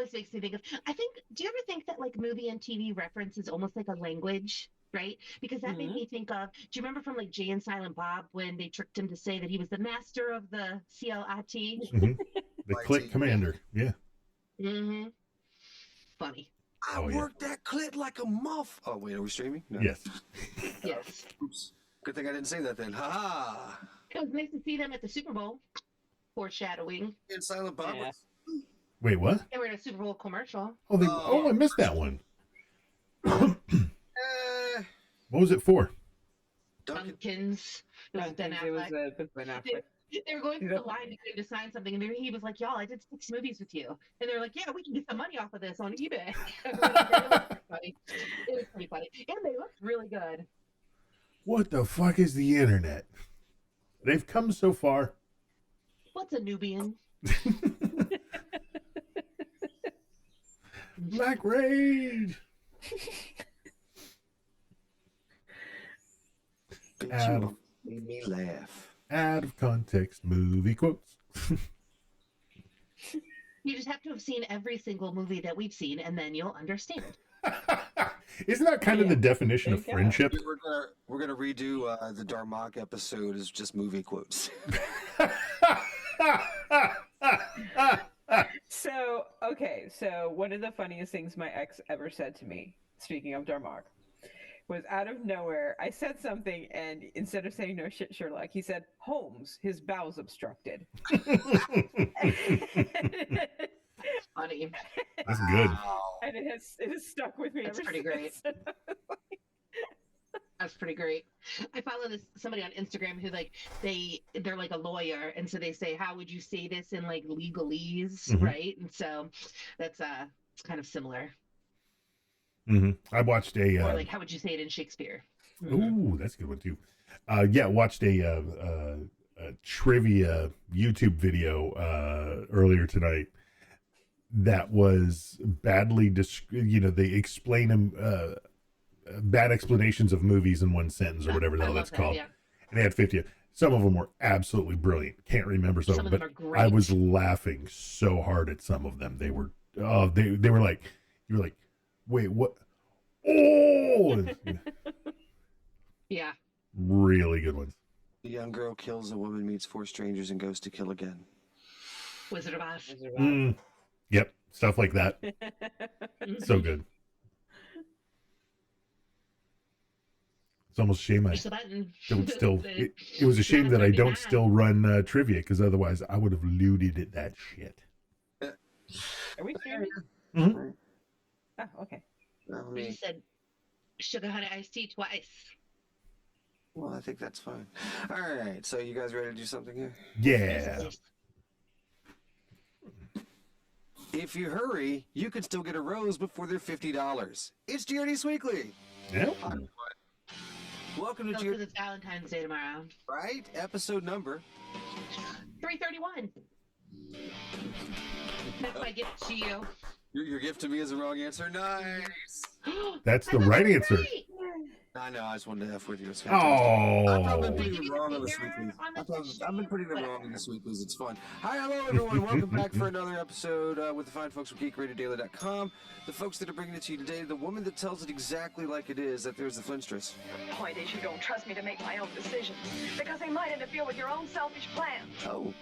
always makes me think of. I think. Do you ever think that like movie and TV reference is almost like a language? Right, because that made Hmm. me think of. Do you remember from like Jay and Silent Bob when they tricked him to say that he was the master of the CLIT? Hmm. The click YT. commander. Yeah. Mm-hmm. Funny. I Oh, yeah. worked that clit like a muff. Oh, wait, are we streaming? No. Yes. Yes. Oops. Good thing I didn't say that then. Ha ha. It was nice to see them at the Super Bowl. Foreshadowing. And Silent Bob. Yeah. Wait, what? They were in a Super Bowl commercial. Oh, they, Oh. oh, I missed that one. What Eh, was it for? Duncan. Dunkins. It was Ben It was Affleck. with Ben Affleck. They were going through the line to get him to sign something, and he was like, "Y'all, I did 6 movies with you," and they're like, "Yeah, we can get some money off of this on eBay." It was funny. It was pretty funny, and they looked really good. What the fuck is the internet? They've come so far. What's a Nubian? Black Rage. Big Out Joe of, made me laugh. out of context movie quotes. You just have to have seen every single movie that we've seen, and then you'll understand. Isn't that kind of the definition of There you go. friendship? We're gonna redo the Darmok episode as just movie quotes. So, okay, so one of the funniest things my ex ever said to me, speaking of Darmok, was out of nowhere. I said something, and instead of saying "no shit, Sherlock," he said, "Holmes, his bowels obstructed." Funny. That's good. Wow. And it has stuck with me That's ever pretty great. since. That's pretty great. I follow somebody on Instagram who like they're like a lawyer, and so they say, "How would you say this in like legalese?" Mhm. Right? And so that's it's kind of similar. I watched a. Or like, how would you say it in Shakespeare? Ooh, that's a good one too. Yeah, watched a trivia YouTube video earlier tonight that was badly they explain them bad explanations of movies in one sentence or whatever the I hell love that's that, called. yeah. And they had 50. Some of them were absolutely brilliant. Can't remember some, Some of but them are great. I was laughing so hard at some of them. They were they were like, you were like, wait, what? Oh, Yeah. really good ones. A young girl kills a woman, meets 4 strangers, and goes to kill again. Wizard of Oz. Yep, stuff like that. So good. It's almost a shame I Push the button. don't still. It was a shame that I don't still run trivia, because otherwise I would have looted at that shit. Are we streaming? Mhm. Oh, okay. Well, You said sugar honey iced tea twice. well, I think that's fine. All right, so you guys ready to do something here? Yeah. If you hurry, you can still get a rose before they're $50. It's GRD Sweekly. Yeah. Welcome to No, GRD, because it's Valentine's Day tomorrow. right? Episode number. 331. That's my gift to you. Your gift to me is the wrong answer. Nice. That's the I thought right you were answer. right. I know. I just wanted to F with you. It's fantastic. I've probably Oh. been Give putting me them the wrong on the finger Sweeklies. on the I've been putting them whatever. wrong on the Sweeklies. It's fun. Hi, hello, everyone. Welcome back for another episode with the fine folks from GeekRadioDaily.com. The folks that are bringing it to you today, the woman that tells it exactly like it is, that there's the Flintstress. The point is you don't trust me to make my own decisions because they might interfere with your own selfish plans. Oh.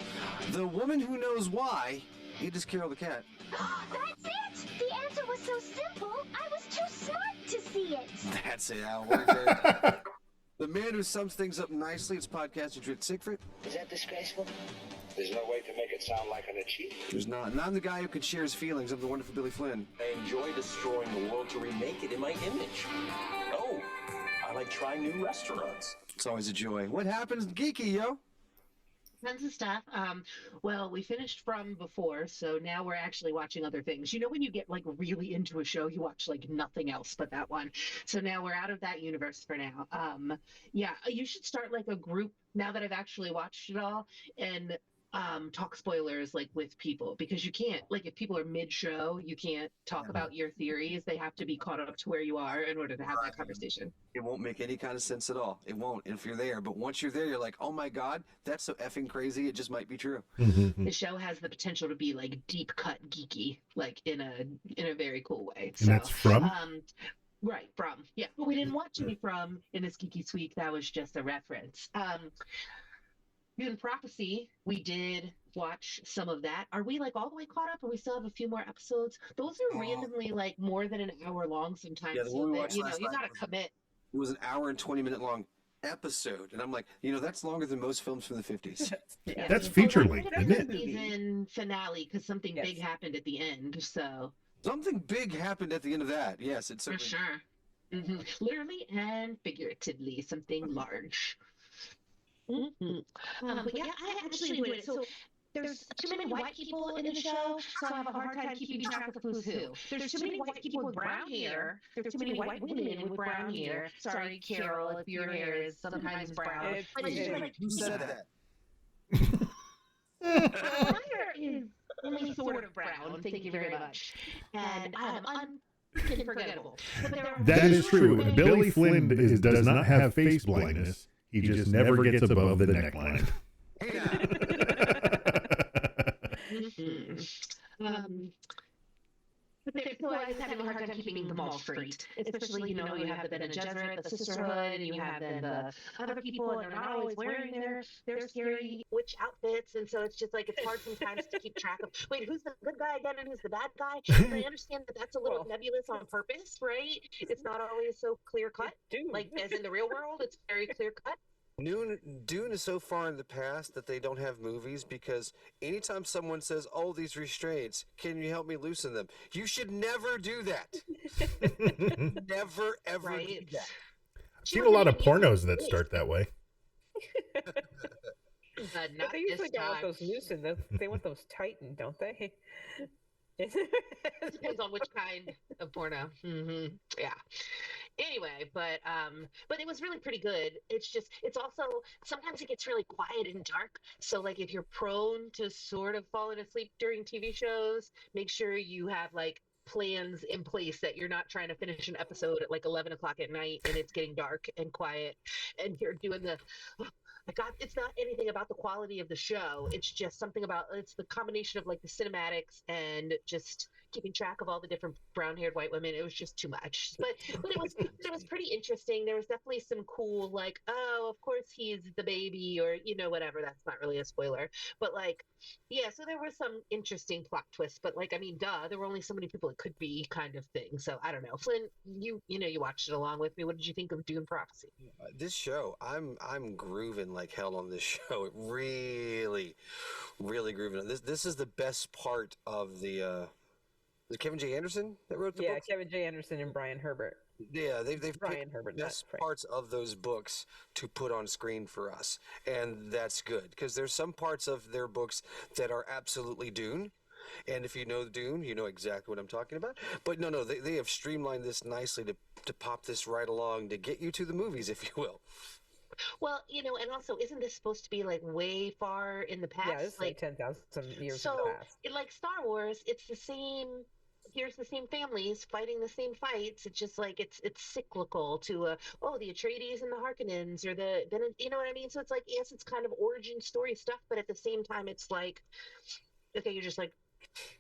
The woman who knows why, it is Carol the Cat. That's it! The answer was so simple, I was too smart to see it. That's it, Al. Right there. The man who sums things up nicely, it's podcaster Drit Siegfried. Is that disgraceful? There's no way to make it sound like an achievement. There's not. And I'm the guy who could share his feelings. I'm the wonderful Billy Flynn. I enjoy destroying the world to remake it in my image. Oh, I like trying new restaurants. It's always a joy. What happens geeky, yo? Tons of stuff. Well, we finished from before, so now we're actually watching other things. You know, when you get like really into a show, you watch like nothing else but that one. So now we're out of that universe for now. Yeah, you should start like a group now that I've actually watched it all. And talk spoilers like with people, because you can't, like, if people are mid-show, you can't talk about your theories. They have to be caught up to where you are in order to have that conversation. It won't make any kind of sense at all. It won't if you're there. But once you're there, you're like, oh my God, that's so effing crazy. It just might be true. The show has the potential to be like deep cut geeky, like in a very cool way. And that's from? Right, from. Yeah. But we didn't watch any from in this Geeky Week. That was just a reference. Dune Prophecy, we did watch some of that. Are we like all the way caught up, or we still have a few more episodes? Those are randomly like more than an hour long sometimes. Yeah, the one we watched last you night gotta commit. It was an hour and 20-minute long episode. And I'm like, that's longer than most films from the 50s. Yeah. That's feature length, It's isn't the it? season finale because something big happened at the end. So Something big happened at the end of that. Yes, it's for sure. Literally and figuratively, something large. But yeah, I actually enjoyed it. So there's too many white people in the show, so I have a hard time keeping track of who's who. There's too many white people with brown hair. There's too many white women with brown hair. Sorry, Carol, if your hair is sometimes brown. But it's just like, who said that? my hair is only sort of brown. Thank you very much. And unforgettable. That is true. Billy Flynn does not have face blindness. He just never gets above the neckline. So I was having a hard time keeping them all straight, especially, you have the Bene Gesserit, the Sisterhood, and you have then the other people, and they're not always wearing their scary witch outfits, and so it's just like, it's hard sometimes to keep track of, wait, who's the good guy again and who's the bad guy? And I understand that that's a little nebulous on purpose, right? It's not always so clear cut, like as in the real world, it's very clear cut. Dune is so far in the past that they don't have movies, because anytime someone says, oh, these restraints, can you help me loosen them? You should never do that. Never, ever do that. I've seen a lot of pornos that start that way. But they usually don't want those loosened. They want those tightened, don't they? Depends on which kind of porno. Yeah. Anyway, but it was really pretty good. It's also, sometimes it gets really quiet and dark. So like, if you're prone to sort of falling asleep during TV shows, make sure you have like plans in place that you're not trying to finish an episode at like 11 o'clock at night and it's getting dark and quiet and you're doing it's not anything about the quality of the show. It's just something about, it's the combination of like the cinematics and just keeping track of all the different brown-haired white women. It was just too much. But it was pretty interesting. There was definitely some cool, like, oh, of course he's the baby, or whatever. That's not really a spoiler. But like, yeah, so there were some interesting plot twists. But like, I mean, duh, there were only so many people it could be, kind of thing. So I don't know. Flynn, you watched it along with me. What did you think of Dune Prophecy? This show, I'm grooving like hell on this show. It really, really grooving. This is the best part of the. Is it Kevin J. Anderson that wrote the book? Yeah, Kevin J. Anderson and Brian Herbert. Yeah, they've Brian picked Herbert, the best parts of those books to put on screen for us, and that's good, because there's some parts of their books that are absolutely Dune, and if you know Dune, you know exactly what I'm talking about. But no, they have streamlined this nicely to pop this right along to get you to the movies, if you will. Well, and also, isn't this supposed to be like way far in the past? Yeah, it's like 10,000 years in the past. So, like Star Wars, it's the same. Here's the same families fighting the same fights. It's just like it's cyclical to the Atreides and the Harkonnens, or you know what I mean? So it's like, yes, it's kind of origin story stuff, but at the same time, it's like, okay, you're just like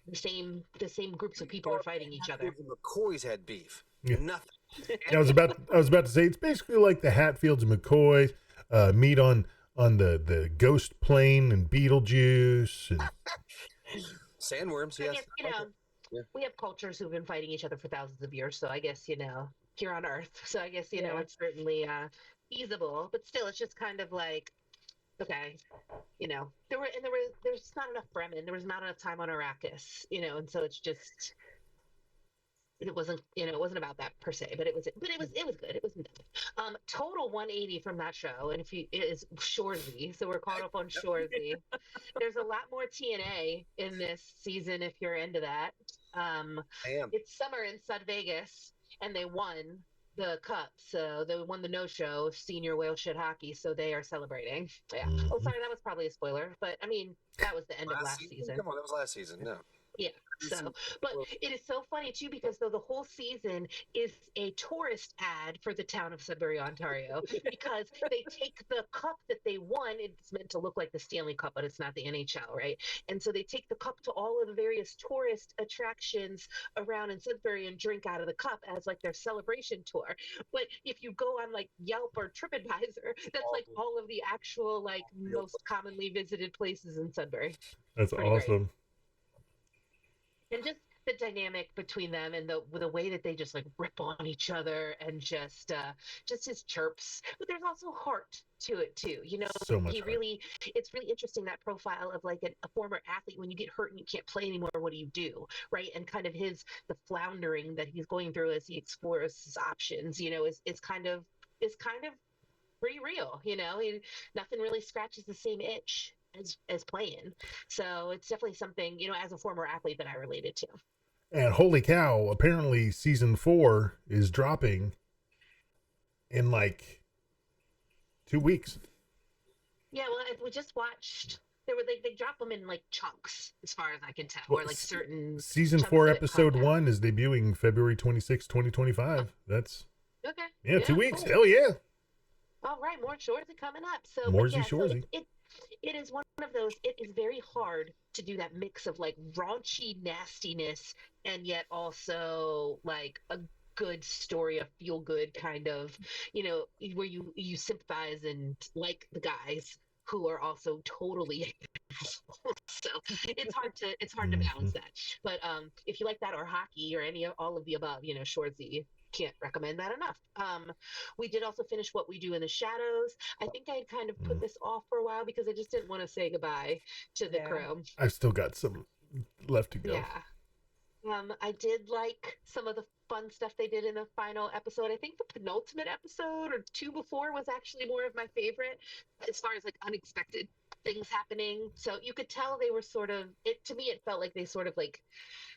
the same groups of people are fighting each other. The McCoys had beef. Yeah. Nothing. I was about to say, it's basically like the Hatfields and McCoys meet on the Ghost Plane and Beetlejuice and Sandworms. Yes, we have cultures who've been fighting each other for thousands of years. So I guess here on Earth. So I guess it's certainly feasible, but still, it's just kind of like, okay, there's not enough Bremen. There was not enough time on Arrakis, and so it's just. It wasn't about that per se, but it was good. It wasn't bad. Total 180 from that show, and it is Shoresy, so we're caught up on Shoresy. There's a lot more TNA in this season if you're into that. I am. It's summer in Sud Vegas, and they won the cup. So they won the no-show senior whale shit hockey. So they are celebrating. Yeah. Oh, Mhm. sorry, that was probably a spoiler, but I mean that was the end of last season. Come on, that was last season. No. Yeah. So, but it is so funny too because though the whole season is a tourist ad for the town of Sudbury, Ontario, because they take the cup that they won. It's meant to look like the Stanley Cup, but it's not the NHL, right? And so they take the cup to all of the various tourist attractions around in Sudbury and drink out of the cup as like their celebration tour. But if you go on like Yelp or TripAdvisor, that's like all of the actual like most commonly visited places in Sudbury. That's Pretty great. awesome. And just the dynamic between them and the way that they just like rip on each other and just his chirps, but there's also heart to it too, you know. So much He heart. really, it's really interesting, that profile of like a former athlete. When you get hurt and you can't play anymore, what do you do, right? And kind of the floundering that he's going through as he explores his options, you know, is kind of pretty real, you know. Nothing really scratches the same itch as playing. So it's definitely something, you know, as a former athlete, that I related to. And holy cow, apparently season 4 is dropping in like 2 weeks. Yeah, well, if we just watched, they drop them in like chunks, as far as I can tell, Well, or like certain season chunks 4 of it come episode out. 1 is debuting February 26, 2025. That's Okay. 2 weeks. Cool. Hell yeah. All right, more Shorzy coming up. So, but Morsey yeah, so Shorzy. it is one of those. It is very hard to do that mix of like raunchy nastiness and yet also like a good story, a feel good kind of, you know, where you sympathize and like the guys who are also totally so it's hard to balance that. But if you like that or hockey or all of the above, you know, Shorzy, can't recommend that enough. We did also finish What We Do in the Shadows. I think I had kind of put this off for a while because I just didn't want to say goodbye to the crew. I've still got some left to go. Yeah. I did like some of the fun stuff they did in the final episode. I think the penultimate episode or two before was actually more of my favorite, as far as like unexpected things happening. So you could tell they were sort of, to me, it felt like they sort of like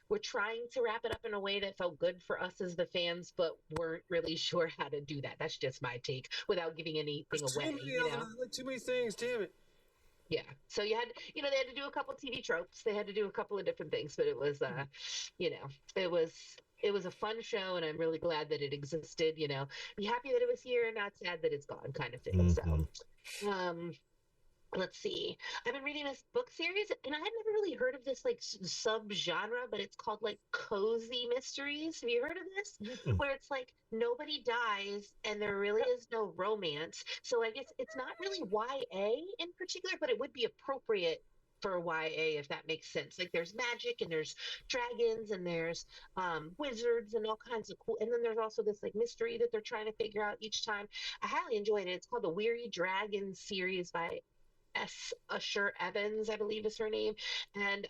were trying to wrap it up in a way that felt good for us as the fans, but weren't really sure how to do that. That's just my take without giving anything away. Too many things, damn it. Yeah. So they had to do a couple TV tropes. They had to do a couple of different things, but it was, it was a fun show, and I'm really glad that it existed. You know, be happy that it was here, not sad that it's gone, kind of thing. So, let's see. I've been reading this book series, and I had never really heard of this like sub-genre, but it's called like cozy mysteries. Have you heard of this? Where it's like nobody dies and there really is no romance. So I guess it's not really YA in particular, but it would be appropriate for YA, if that makes sense. Like there's magic and there's dragons and there's wizards and all kinds of cool. And then there's also this like mystery that they're trying to figure out each time. I highly enjoyed it. It's called the Weary Dragon series by Usher Evans, I believe is her name. And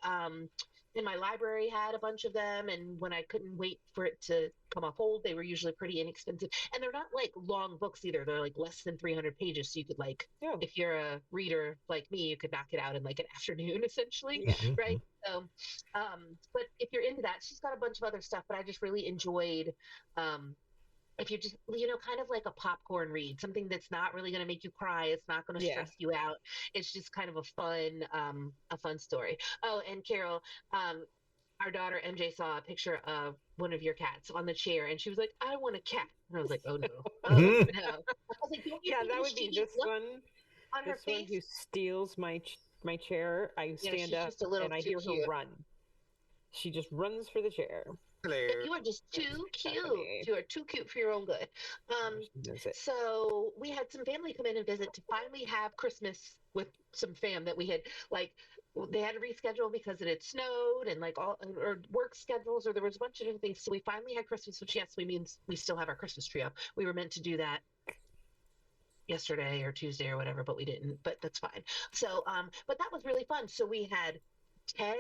my library had a bunch of them, and when I couldn't wait for it to come off hold, they were usually pretty inexpensive. And they're not like long books either. They're like less than 300 pages, so you could like, if you're a reader like me, you could knock it out in like an afternoon essentially. Right? So but if you're into that, she's got a bunch of other stuff, but I just really enjoyed if you're just, kind of like a popcorn read, something that's not really going to make you cry. It's not going to stress you out. It's just kind of a fun story. Oh, and Carol, our daughter MJ saw a picture of one of your cats on the chair, and she was like, "I want a cat." And I was like, "Oh no, oh no!" I was like, that would be this one. On her this one face? who steals my chair. I stand up and I hear her run. She just runs for the chair. You are just too cute. You are too cute for your own good. So we had some family come in and visit to finally have Christmas with some fam that we had they had to reschedule because it had snowed and like all or work schedules, or there was a bunch of different things. So we finally had Christmas, which means we still have our Christmas tree up. We were meant to do that yesterday or Tuesday or whatever, but we didn't, but that's fine. So but that was really fun. So we had 10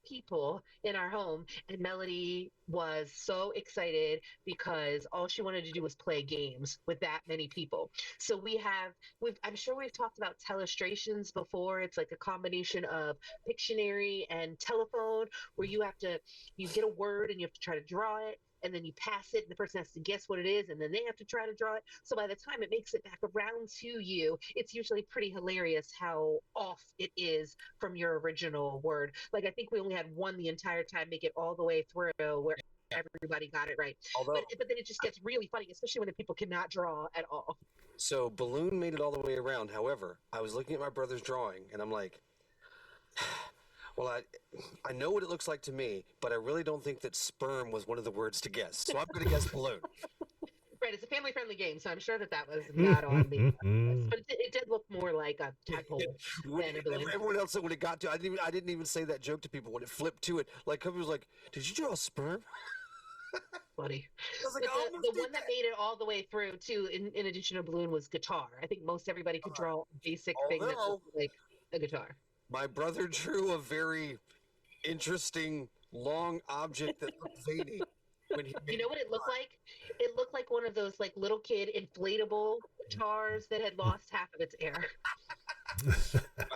people in our home, and Melody was so excited because all she wanted to do was play games with that many people. So I'm sure we've talked about telestrations before. It's like a combination of Pictionary and telephone, where you get a word and you have to try to draw it, and then you pass it and the person has to guess what it is, and then they have to try to draw it. So by the time it makes it back around to you, it's usually pretty hilarious how off it is from your original word. Like, I think we only had one the entire time make it all the way through where everybody got it right. Although, But then it just gets really funny, especially when the people cannot draw at all. so Balloon made it all the way around. However, I was looking at my brother's drawing, and I'm like, well, I know what it looks like to me, but I really don't think that sperm was one of the words to guess. So I'm going to guess balloon. Right, it's a family-friendly game, so I'm sure that was not on the list. But it did look more like a tadpole than a balloon. Everyone else, when it got to, I didn't even say that joke to people when it flipped to it. Like, Cubby was like, "Did you draw sperm?" Funny. I was like, But I almost the did one that made it all the way through, too, in addition to balloon, was guitar. I think most everybody could draw a basic thing that although- looked like a guitar. My brother drew a very interesting long object that looked zany. When he You know what it looked like? It looked like one of those like little kid inflatable guitars that had lost half of its air. Wow,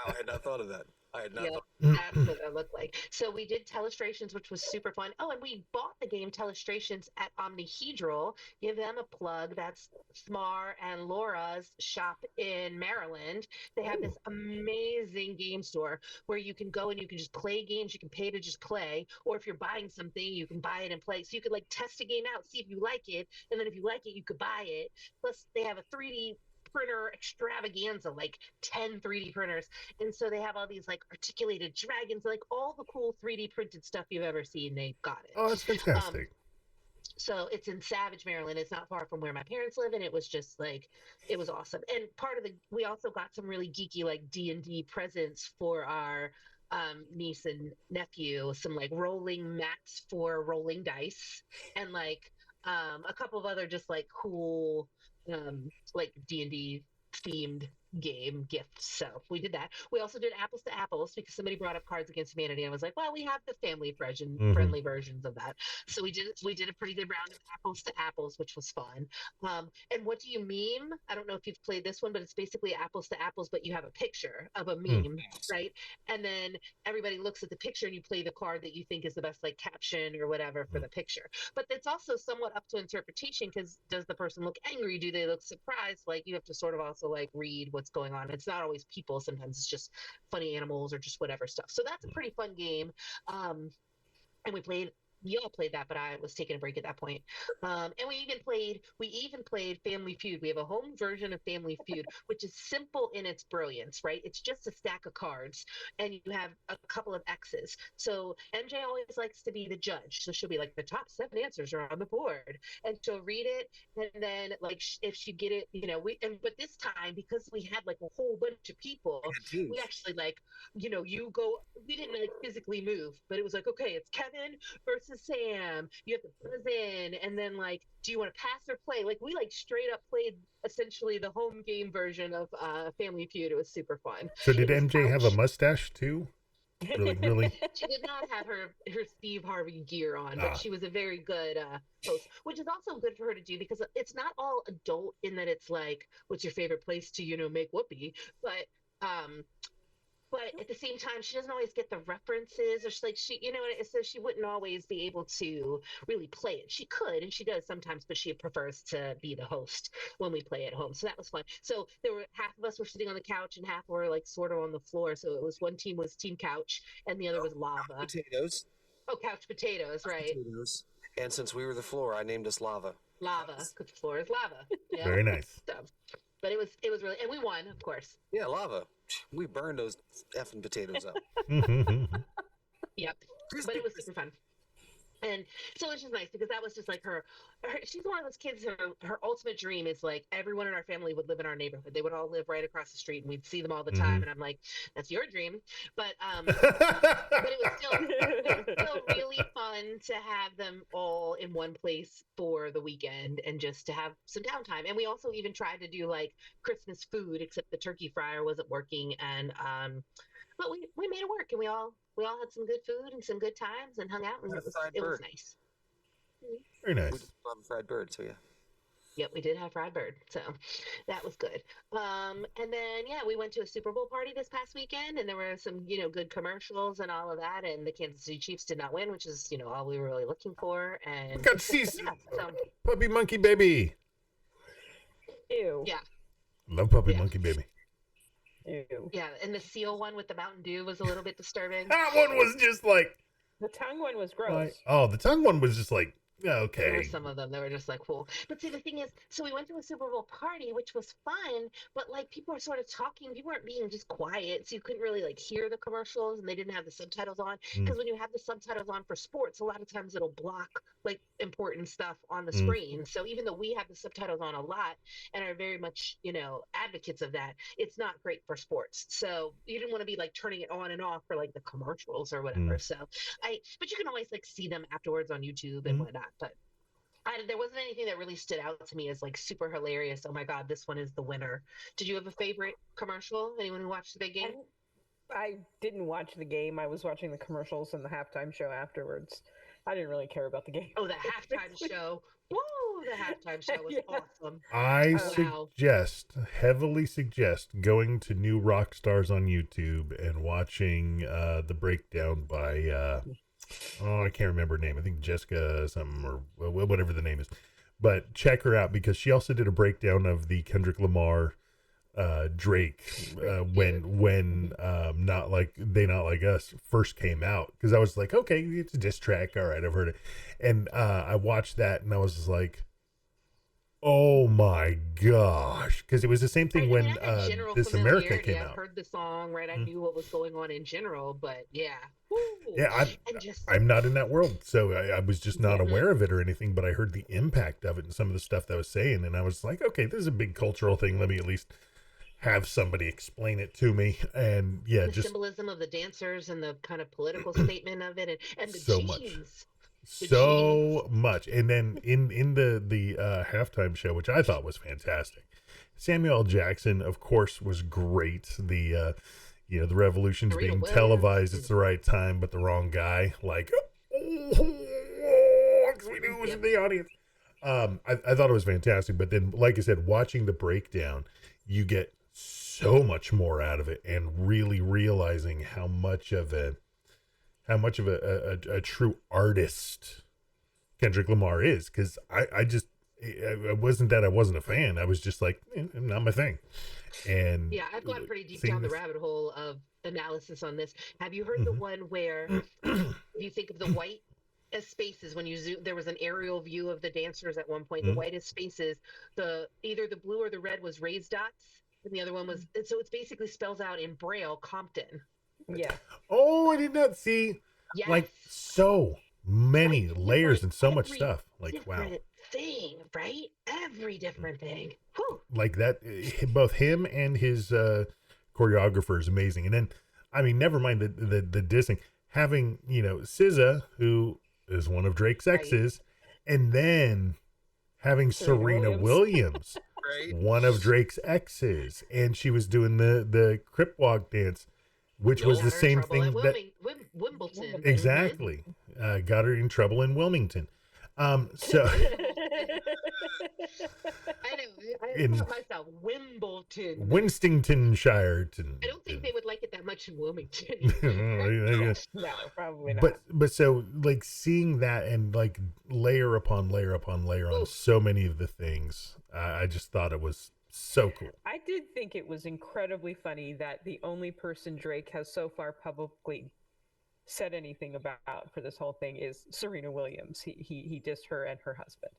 I had not thought of that. I had not. Yep, Thought that's what it looked like. So we did Telestrations, which was super fun. Oh, and we bought the game Telestrations at Omnihedral. Give them a plug. That's Smar and Laura's shop in Maryland. They have this amazing game store where you can go and you can just play games. You can pay to just play, or if you're buying something, you can buy it and play. So you could like test a game out, see if you like it, and then if you like it, you could buy it. Plus, they have a 3D printer extravaganza, like 10 3D printers. And so they have all these like articulated dragons, like all the cool 3D printed stuff you've ever seen. They've got it. Oh, that's fantastic. So it's in Savage, Maryland. It's not far from where my parents live, and it was just like, it was awesome. And we also got some really geeky like D&D presents for our niece and nephew, some like rolling mats for rolling dice, and like a couple of other just like cool like D&D themed game gifts. So we did that. We also did apples to apples because somebody brought up Cards Against Humanity, and I was like, well, we have the family friendly versions of that. So we did a pretty good round of apples to apples, which was fun. And what do you meme? I don't know if you've played this one, but it's basically apples to apples, but you have a picture of a meme, right? And then everybody looks at the picture and you play the card that you think is the best like caption or whatever for the picture. But it's also somewhat up to interpretation, because does the person look angry? Do they look surprised? Like, you have to sort of also like read what's going on. It's not always people. Sometimes it's just funny animals or just whatever stuff. So that's a pretty fun game. And we all played that, but I was taking a break at that point. And we even played Family Feud. We have a home version of Family Feud, which is simple in its brilliance, right? It's just a stack of cards, and you have a couple of X's. So MJ always likes to be the judge. So she'll be like, the top 7 answers are on the board, and she'll read it. And then, like, if she get it, but this time, because we had like a whole bunch of people, we actually like, we didn't like physically move, but it was like, okay, it's Kevin versus Sam. You have to buzz in, and then like, do you want to pass or play? Like, we like straight up played essentially the home game version of Family Feud. It was super fun. So did MJ have a mustache too? Really? She did not have her Steve Harvey gear on, but she was a very good host, which is also good for her to do, because it's not all adult in that it's like, what's your favorite place to make whoopee, but at the same time, she doesn't always get the references, or so she wouldn't always be able to really play it. She could, and she does sometimes, but she prefers to be the host when we play at home. So that was fun. So there were half of us were sitting on the couch, and half were like sort of on the floor. So it was one team was Team Couch, and the other was Lava. Potatoes. Oh, Couch Potatoes, right? Potatoes. And since we were the floor, I named us Lava. Lava, because the floor is lava. Yeah. Very nice. So, but it was really, and we won, of course. Yeah, Lava. We burned those effing potatoes up. Yep. But it was super fun. And so it's just nice, because that was just like she's one of those kids, her ultimate dream is like, everyone in our family would live in our neighborhood. They would all live right across the street, and we'd see them all the time. And I'm like, that's your dream. But it was still really fun to have them all in one place for the weekend, and just to have some downtime. And we also even tried to do like Christmas food, except the turkey fryer wasn't working, and but we made it work, and we all had some good food and some good times and hung out, and Had a fried it was bird. nice. Very We nice. love fried bird, so yeah. Yep, we did have fried bird, so that was good. And then yeah, we went to a Super Bowl party this past weekend, and there were some good commercials and all of that. And the Kansas City Chiefs did not win, which is all we were really looking for. We And got to see yeah, so Puppy Monkey Baby. Ew. yeah, Love Puppy yeah, Monkey Baby. Ew. yeah. And the seal one with the Mountain Dew was a little bit disturbing. That one was just like, The tongue one was gross. oh, the tongue one was just like, yeah, There were okay. some of them that were just like, cool. But see, the thing is, so we went to a Super Bowl party, which was fun, but like people were sort of talking. People weren't being just quiet, so you couldn't really like hear the commercials, and they didn't have the subtitles on. Because when you have the subtitles on for sports, a lot of times it'll block like important stuff on the screen. So even though we have the subtitles on a lot and are very much, advocates of that, it's not great for sports. So you didn't want to be like turning it on and off for like the commercials or whatever. So but you can always like see them afterwards on YouTube and whatnot. But there wasn't anything that really stood out to me as like super hilarious. Oh my God, this one is the winner. Did you have a favorite commercial? Anyone who watched the big game? I didn't watch the game. I was watching the commercials and the halftime show afterwards. I didn't really care about the game. Oh, the halftime show. Woo! The halftime show was awesome. I Wow. heavily suggest going to New Rock Stars on YouTube and watching the breakdown by I can't remember her name. I think Jessica something or whatever the name is. But check her out because she also did a breakdown of the Kendrick Lamar Drake when Not Like They Not Like Us first came out, because I was like, okay, it's a diss track, all right, I've heard it, and I watched that and I was just like, oh my gosh, because it was the same thing when I had general This America familiarity. came I've out. heard the song, right? I knew what was going on in general, but yeah. Woo. Yeah, And just I'm not in that world, so I was just not aware of it or anything, but I heard the impact of it and some of the stuff that I was saying, and I was like, okay, this is a big cultural thing, let me at least have somebody explain it to me. And yeah, the just symbolism of the dancers and the kind of political statement of it, and the so much. jeans. So much. And then in the halftime show, which I thought was fantastic, Samuel L. Jackson, of course, was great. The the revolution's Serena being Williams. televised, it's the right time but the wrong guy, like, because we knew it was in the audience. I thought it was fantastic, but then, like I said, watching the breakdown, you get so much more out of it, and really realizing how much of a true artist Kendrick Lamar is. Because it wasn't that I wasn't a fan. I was just like, not my thing. And Yeah, I've gone pretty deep down the rabbit hole of analysis on this. Have you heard the one where you think of the white as spaces when you zoom? There was an aerial view of the dancers at one point. The whitest spaces, either the blue or the red was raised dots, and the other one was, so it's basically spells out in Braille Compton. Yeah. Oh, I did not see. Yes. Like, so many layers like and so much every stuff. Like, wow. different thing, right? Every different thing. Whew. Like that, both him and his choreographer is amazing. And then, I mean, never mind the dissing. Having, SZA, who is one of Drake's exes, and then having Serena Williams, Right? one of Drake's exes, and she was doing the crip walk dance, which was Got the her in same trouble thing at that Wimbledon. exactly got her in trouble in Wilmington. So I know. I In- thought myself Wimbledon. Winstonshire. I don't think they would like it that much in Wilmington. No, probably not. But so, like, seeing that and like layer upon layer upon layer on so many of the things, I just thought it was so cool. I did think it was incredibly funny that the only person Drake has so far publicly said anything about for this whole thing is Serena Williams. He dissed her and her husband.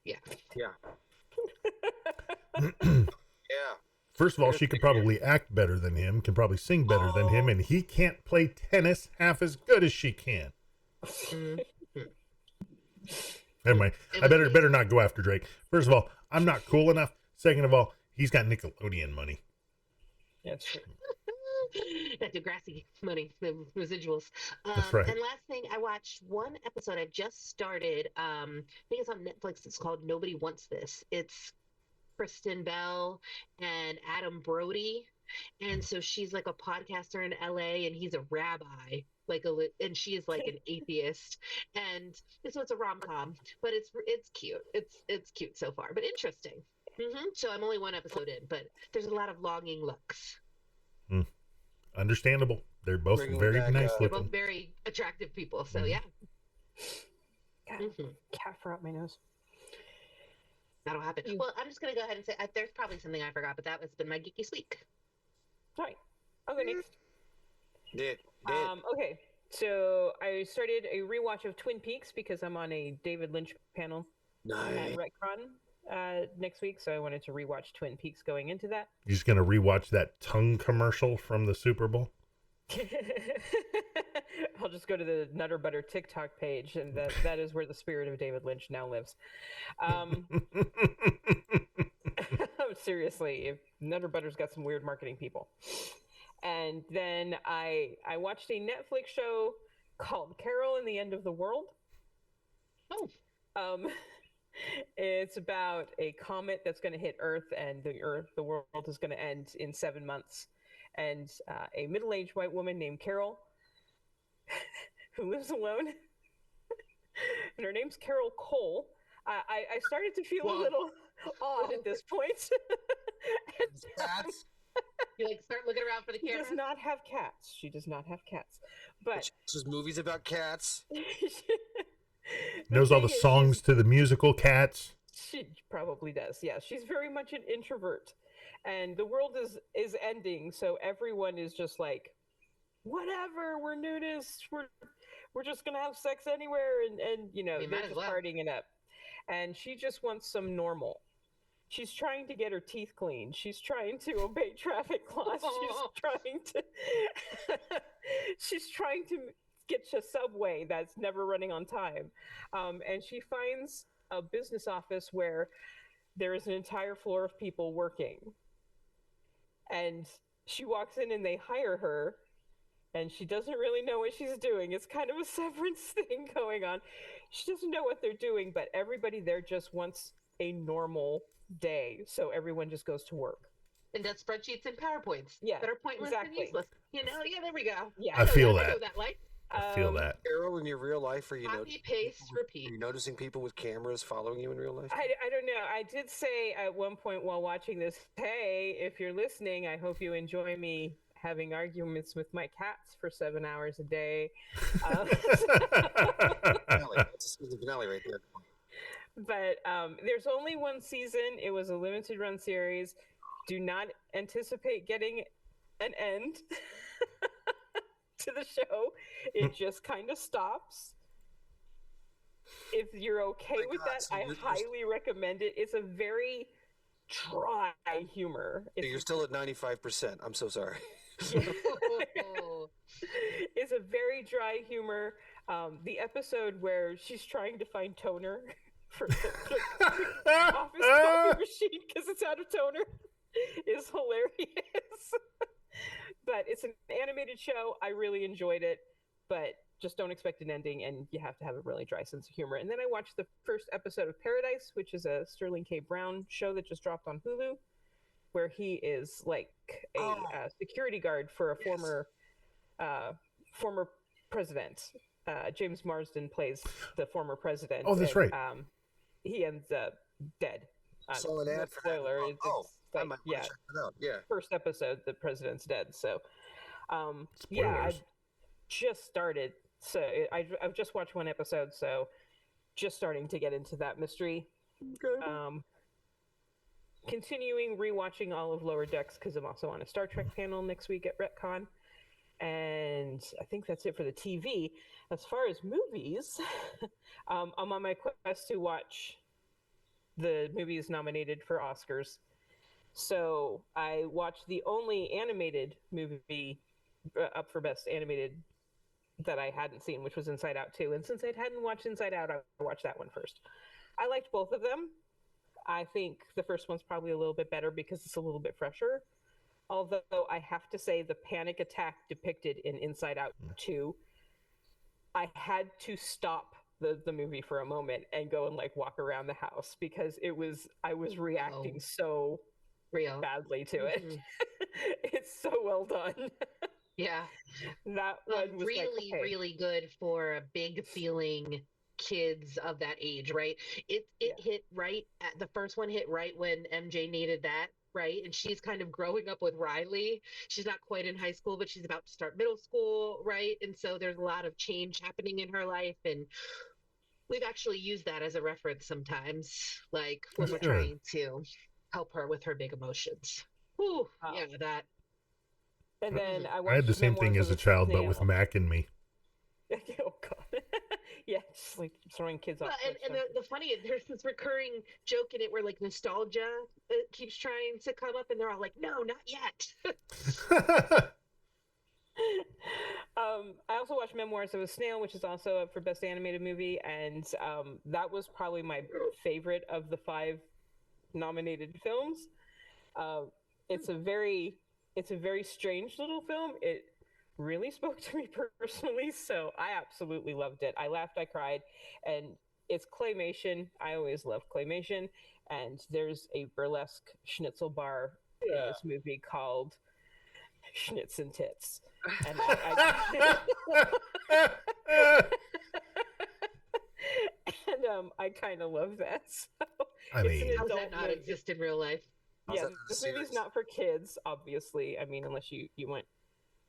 Yeah. Yeah. Yeah. First of all, she could probably act better than him, can probably sing better than him, and he can't play tennis half as good as she can. Never mind. I better not go after Drake. First of all, I'm not cool enough. Second of all, he's got Nickelodeon money. That's true. That Degrassi money, the residuals. That's right. And last thing, I watched one episode I just started. I think it's on Netflix. It's called Nobody Wants This. It's Kristen Bell and Adam Brody and so she's like a podcaster in LA, and he's a rabbi, and she is like an atheist, and so it's a rom com, but it's cute. It's cute so far, but interesting. So I'm only one episode in, but there's a lot of longing looks. Understandable. They're both Bringing very back, nice They're looking. both very attractive people, so yeah. Cat fur up my nose. That'll happen. Well, I'm just going to go ahead and say there's probably something I forgot, but that has been my geeky week. All right. I'll go next. Did. Okay. So I started a rewatch of Twin Peaks because I'm on a David Lynch panel at Nice. Retcon next week. So I wanted to rewatch Twin Peaks going into that. You're just gonna rewatch that tongue commercial from the Super Bowl? I'll just go to the Nutter Butter TikTok page, and that is where the spirit of David Lynch now lives. Seriously, if Nutter Butter's got some weird marketing people. And then I watched a Netflix show called Carol and the End of the World. Oh. It's about a comet that's going to hit Earth, and the world is going to end in 7 months. And a middle-aged white woman named Carol, who lives alone, and her name's Carol Cole. I started to feel a little odd at this point. Cats. You start looking around for the camera. She does not have cats. She does not have cats. But Just movies about cats. Knows all the songs to the musical Cats. She probably does. Yeah, she's very much an introvert, and the world is ending. So everyone is just like, whatever. We're nudists. We're just gonna have sex anywhere, and they're just partying it up. And she just wants some normal. She's trying to get her teeth cleaned. She's trying to obey traffic laws. She's trying to get a subway that's never running on time. And she finds a business office where there is an entire floor of people working. And she walks in and they hire her, and she doesn't really know what she's doing. It's kind of a Severance thing going on. She doesn't know what they're doing, but everybody there just wants a normal day. So everyone just goes to work. And does spreadsheets and PowerPoints. Yeah, that are pointless and useless. Yeah, there we go. Yeah, I feel I know that. that life. I feel that. Carol, in your real life, are you Copy, paste, repeat. Are you noticing people with cameras following you in real life? I don't know. I did say at one point while watching this, hey, if you're listening, I hope you enjoy me having arguments with my cats for 7 hours a day. That's a season finale right there. But there's only one season. It was a limited run series. Do not anticipate getting an end to the show. It just kind of stops. If you're okay with that, I highly recommend it. It's a very dry humor. You're still at 95%. I'm so sorry. It's a very dry humor. The episode where she's trying to find toner for the office coffee machine because it's out of toner is hilarious. But it's an animated show. I really enjoyed it, but just don't expect an ending, and you have to have a really dry sense of humor. And then I watched the first episode of Paradise, which is a Sterling K. Brown show that just dropped on Hulu, where he is like a security guard for a former president. James Marsden plays the former president. Oh, that's right. He ends up dead. Saw an ad for spoiler. that. I might yeah, check it out. Yeah. first episode, the president's dead. So, yeah, I Spoilers. just started. So I've just watched one episode. So, just starting to get into that mystery. Continuing rewatching all of Lower Decks because I'm also on a Star Trek panel next week at Retcon. And I think that's it for the TV. As far as movies, I'm on my quest to watch the movies nominated for Oscars. So I watched the only animated movie up for Best Animated that I hadn't seen, which was Inside Out 2. And since I hadn't watched Inside Out, I watched that one first. I liked both of them. I think the first one's probably a little bit better because it's a little bit fresher. Although I have to say the panic attack depicted in Inside Out 2, I had to stop the movie for a moment and go and walk around the house because I was reacting so Real. badly to it. It's so well done. Yeah. That one was really, like, okay. really good for big feeling kids of that age, right? It hit right at the first one hit right when MJ needed that, right? And she's kind of growing up with Riley. She's not quite in high school, but she's about to start middle school, right? And so there's a lot of change happening in her life. And we've actually used that as a reference sometimes, like when That's we're good. trying to help her with her big emotions. Whew, yeah, that. And then I I watched had the same thing Memoirs as of a child, but Snail. with Mac and Me. Oh god. Yeah, just like throwing kids off. Well, and the funny, there's this recurring joke in it where like nostalgia keeps trying to come up, and they're all like, "No, not yet." I also watched Memoirs of a Snail, which is also up for Best Animated Movie, and that was probably my favorite of the 5 nominated films. It's a very strange little film. It really spoke to me personally, so I absolutely loved it. I laughed, I cried, and it's claymation. I always love claymation, and there's a burlesque schnitzel bar in this movie called Schnitz and Tits. And I kind of love that. So I mean, how does that not exist in real life? Yeah, this movie's not for kids, obviously. I mean, unless you want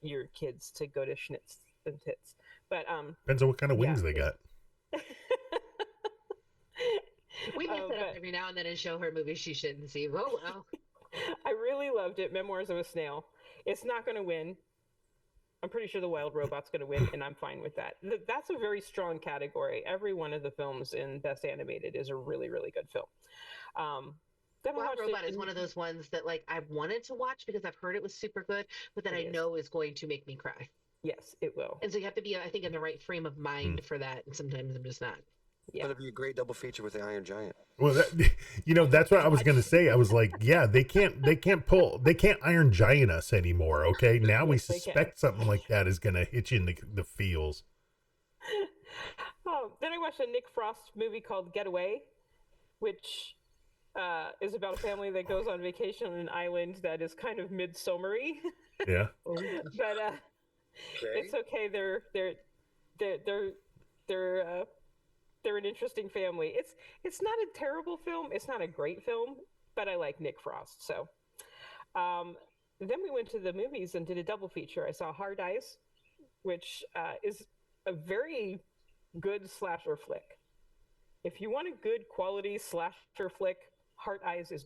your kids to go to Schnitz and Tits. But depends on what kind of wings they got. We mess it up every now and then and show her movies she shouldn't see. Oh well. I really loved it. Memoirs of a Snail. It's not going to win. I'm pretty sure The Wild Robot's going to win, and I'm fine with that. That's a very strong category. Every one of the films in Best Animated is a really, really good film. Wild Robot is one of those ones that like I've wanted to watch because I've heard it was super good, but that I know is going to make me cry. Yes, it will. And so you have to be, I think, in the right frame of mind for that, and sometimes I'm just not. Yeah. But it'd be a great double feature with the Iron Giant. Well, that's what I was going to say. I was like, yeah, they can't Iron Giant us anymore. Okay, now we suspect something like that is going to hit you in the feels. Then I watched a Nick Frost movie called Getaway, which is about a family that goes on vacation on an island that is kind of midsummery. Yeah. But it's okay. They're an interesting family. It's not a terrible film. It's not a great film, but I like Nick Frost. So then we went to the movies and did a double feature. I saw Hard Eyes, which is a very good slasher flick. If you want a good quality slasher flick, Hard Eyes is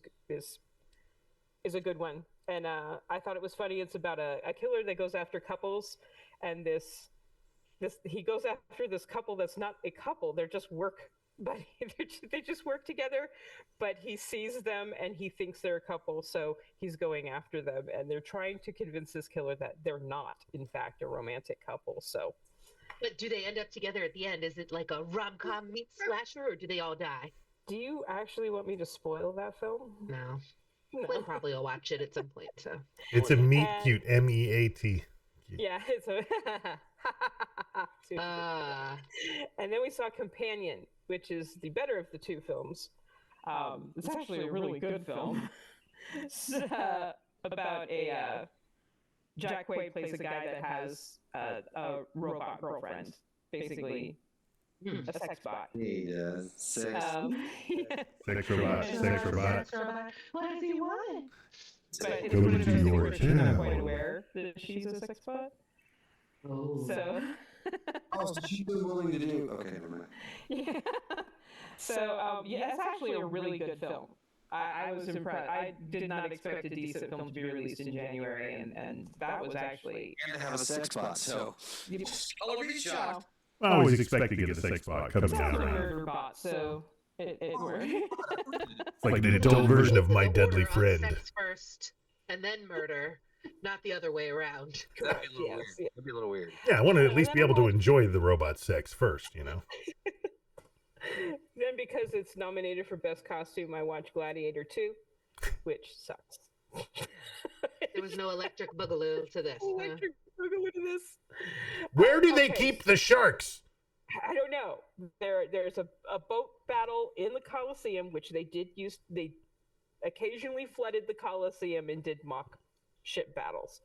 a good one. And I thought it was funny. It's about a killer that goes after couples, and he goes after this couple that's not a couple. They're just work buddy. They just work together, but he sees them and he thinks they're a couple, so he's going after them, and they're trying to convince this killer that they're not, in fact, a romantic couple. So, but do they end up together at the end? Is it like a rom-com meets slasher, or do they all die? Do you actually want me to spoil that film? No. We'll probably will watch it at some point. So it's a meet cute, MEAT. Yeah, it's a. And then we saw Companion, which is the better of the 2 films. It's actually a really good film. About a Jack Quaid plays a guy that has a robot girlfriend, basically a sex bot. He does. Sex robot. What does he want? But Go to New York. She's not quite aware that she's a sex bot. Oh. So she's been willing to do. Okay, never mind. Yeah. So it's actually a really good film. I was impressed. I did not expect a decent film to be released in January, and that was actually. And to have a sex bot, so. I'll be shocked. I always expect to get a sex bot coming down It's a around. murder bot, so it worked. It's like an adult version of My Deadly Friend. Sex first, and then murder, not the other way around. That'd be a little weird. That'd be a little weird. Yeah, I want to at least be able to enjoy the robot sex first, Then, because it's nominated for Best Costume, I watched Gladiator 2, which sucks. There was no electric boogaloo to this. Electric boogaloo to this. Where do they keep the sharks? I don't know. There's a boat battle in the Colosseum, which they did use. occasionally flooded the Colosseum and did mock ship battles.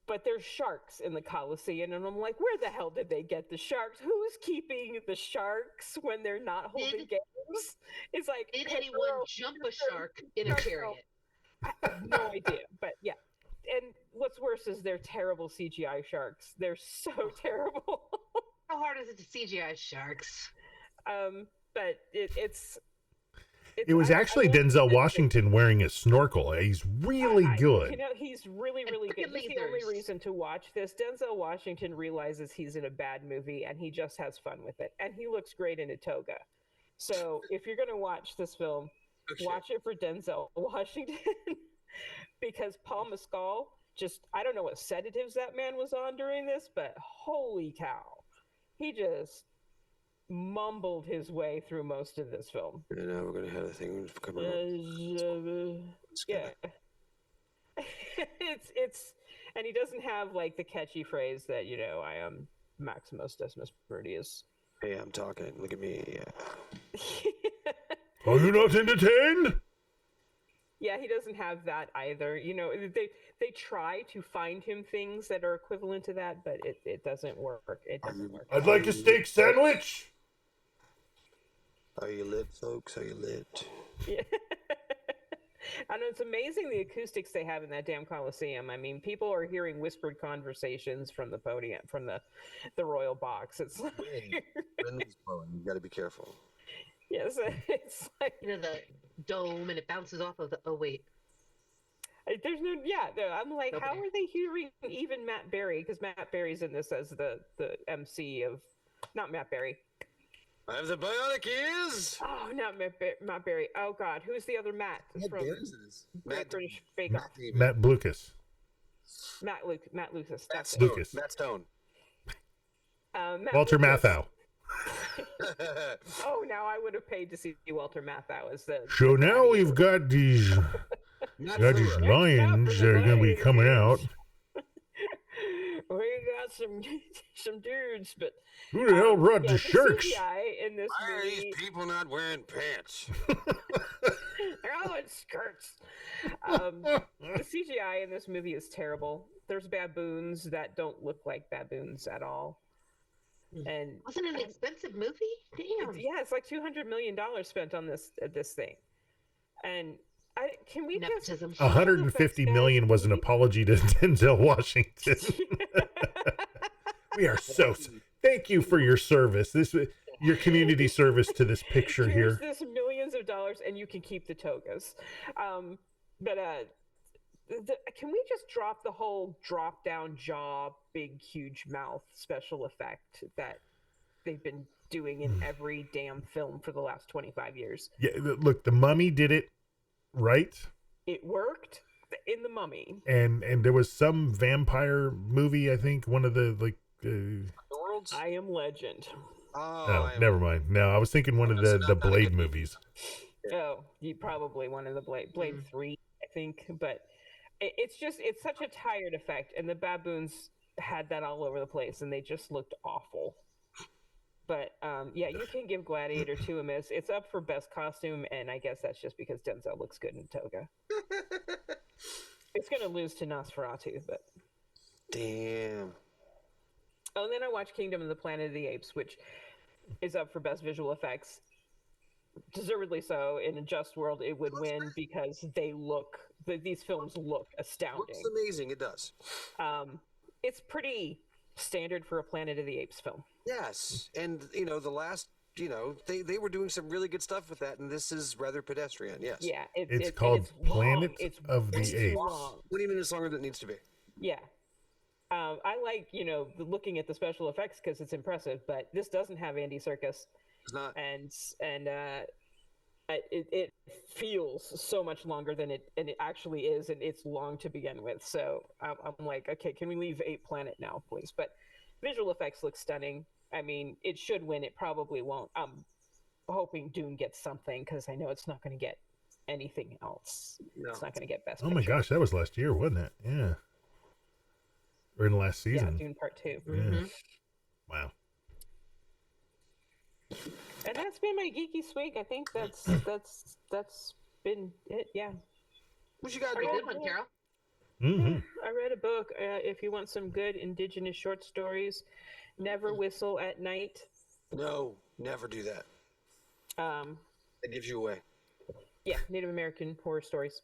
But there's sharks in the Colosseum, and I'm like, where the hell did they get the sharks? Who's keeping the sharks when they're not holding games? It's like, Did anyone jump a shark in a chariot? I have no idea, but yeah. And what's worse is they're terrible CGI sharks. They're so terrible. How hard is it to CGI sharks? But it's It was actually Denzel Washington wearing a snorkel. He's really good. You know, he's really, really good. He's the only reason to watch this. Denzel Washington realizes he's in a bad movie, and he just has fun with it. And he looks great in a toga. So if you're going to watch this film, watch it for Denzel Washington. Because Paul Mescal, I don't know what sedatives that man was on during this, but holy cow. He just mumbled his way through most of this film. And now we're going to have a thing come around. Yeah. it's and he doesn't have like the catchy phrase that, you know, I am Maximus Decimus Meridius. Hey, I'm talking. Look at me. Yeah. Are you not entertained? Yeah, he doesn't have that either. You know, they try to find him things that are equivalent to that, but it doesn't work. It doesn't work. I'd like a steak sandwich. Are you lit, folks? Are you lit? Yeah. I know, it's amazing the acoustics they have in that damn Coliseum. I mean, people are hearing whispered conversations from the podium, from the royal box. It's like... Wind is blowing. You got to be careful. Yes, it's like, you know, the dome, and it bounces off of the. Oh wait, there's no. Yeah, I'm like, how are they hearing even Matt Berry? Because Matt Berry's in this as the MC of, not Matt Berry. I have the bionic ears. Oh, not Matt Berry. Oh God, who's the other Matt? Matt British Bake Off. Matt Lucas. Matt Lucas. Lucas. Matt Stone. Walter Matthau. Oh, now I would have paid to see Walter Matthau as the. So now we've got these lions that are going to be coming out. We got some dudes, but who the hell brought the sharks? CGI in this Why are movie, these people not wearing pants? they're all in skirts. The CGI in this movie is terrible. There's baboons that don't look like baboons at all. And wasn't it an expensive movie? Damn. It's like $200 million spent on this thing. And can we Nepotism. just 150 million was an apology to Denzel Washington. We are so thank you for your service. Your community service to this picture Here's here. this millions of dollars, and you can keep the togas. Can we just drop the whole drop down jaw, big huge mouth special effect that they've been doing in every damn film for the last 25 years? Yeah, look, The Mummy did it right. It worked in The Mummy. And there was some vampire movie, I think, one of the Worlds? I Am Legend. Oh, never mind. No, I was thinking one of the Blade movies. Oh, you probably one of the Blade 3, I think, but it's such a tired effect, and the baboons had that all over the place, and they just looked awful. But you can give Gladiator 2 a miss. It's up for best costume, and I guess that's just because Denzel looks good in toga. It's gonna lose to Nosferatu, but damn. Oh, and then I watched Kingdom of the Planet of the Apes, which is up for best visual effects. Deservedly so. In a just world, it would win because these films look astounding. Looks amazing. It does. It's pretty standard for a Planet of the Apes film. Yes, and the last, they were doing some really good stuff with that, and this is rather pedestrian. Yes. Yeah, it's called Planet of the Apes. Long. 20 minutes longer than it needs to be. Yeah. I like, looking at the special effects because it's impressive, but this doesn't have Andy Serkis. It's not. And it feels so much longer than it actually is, and it's long to begin with. So I'm like, okay, can we leave Ape Planet now, please? But visual effects look stunning. I mean, it should win. It probably won't. I'm hoping Dune gets something because I know it's not going to get anything else. No. It's not going to get Best Picture. Oh my gosh, that was last year, wasn't it? Yeah. Or in the last season. Yeah, Dune Part 2. Yeah. Mm-hmm. Wow. And that's been my geeky week. I think that's been it. Yeah. What you got? Pretty good one, Carol. Mm-hmm. I read a book. If you want some good indigenous short stories, Never Whistle at Night. No, never do that. Um, That gives you away. yeah, Native American horror stories.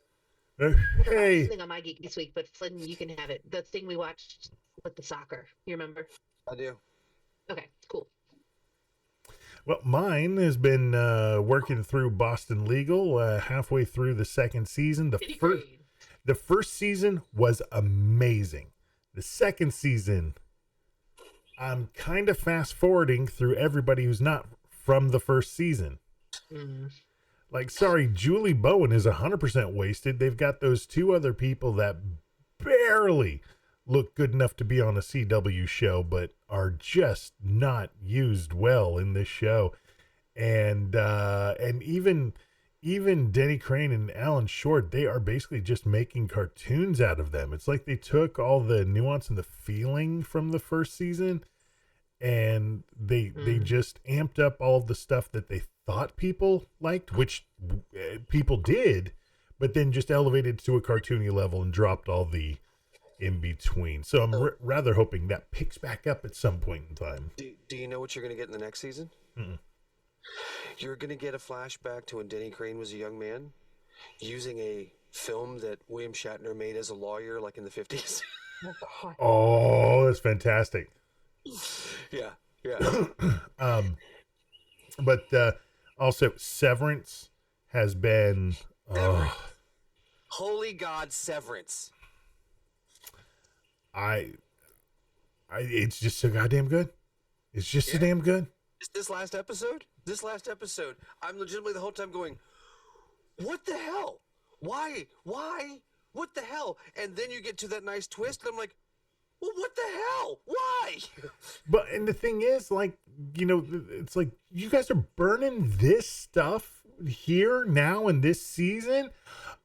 Hey, Something on my geek this week, but Flynn, you can have it. The thing we watched with the soccer. You remember? I do. Okay, cool. well, mine has been working through Boston Legal, halfway through the second season. The first season was amazing. The second season, I'm kind of fast forwarding through everybody who's not from the first season. Mm. Like, sorry, Julie Bowen is 100% wasted. They've got those two other people that barely look good enough to be on a CW show, but are just not used well in this show. And even Denny Crane and Alan Short, they are basically just making cartoons out of them. It's like they took all the nuance and the feeling from the first season, and they just amped up all the stuff that they thought people liked, which people did, but then just elevated to a cartoony level and dropped all the in between. So I'm rather hoping that picks back up at some point in time. Do you know what you're going to get in the next season? Mm-mm. You're going to get a flashback to when Denny Crane was a young man, using a film that William Shatner made as a lawyer, like in the 50s. Oh God. Oh, that's fantastic. Yeah. But also Severance has been Holy God, Severance. It's just so goddamn good. It's just so damn good. This last episode, I'm legitimately the whole time going, what the hell? Why? What the hell? And then you get to that nice twist, and I'm like, well, what the hell? Why? But, and the thing is, like, you know, it's like you guys are burning this stuff here now in this season.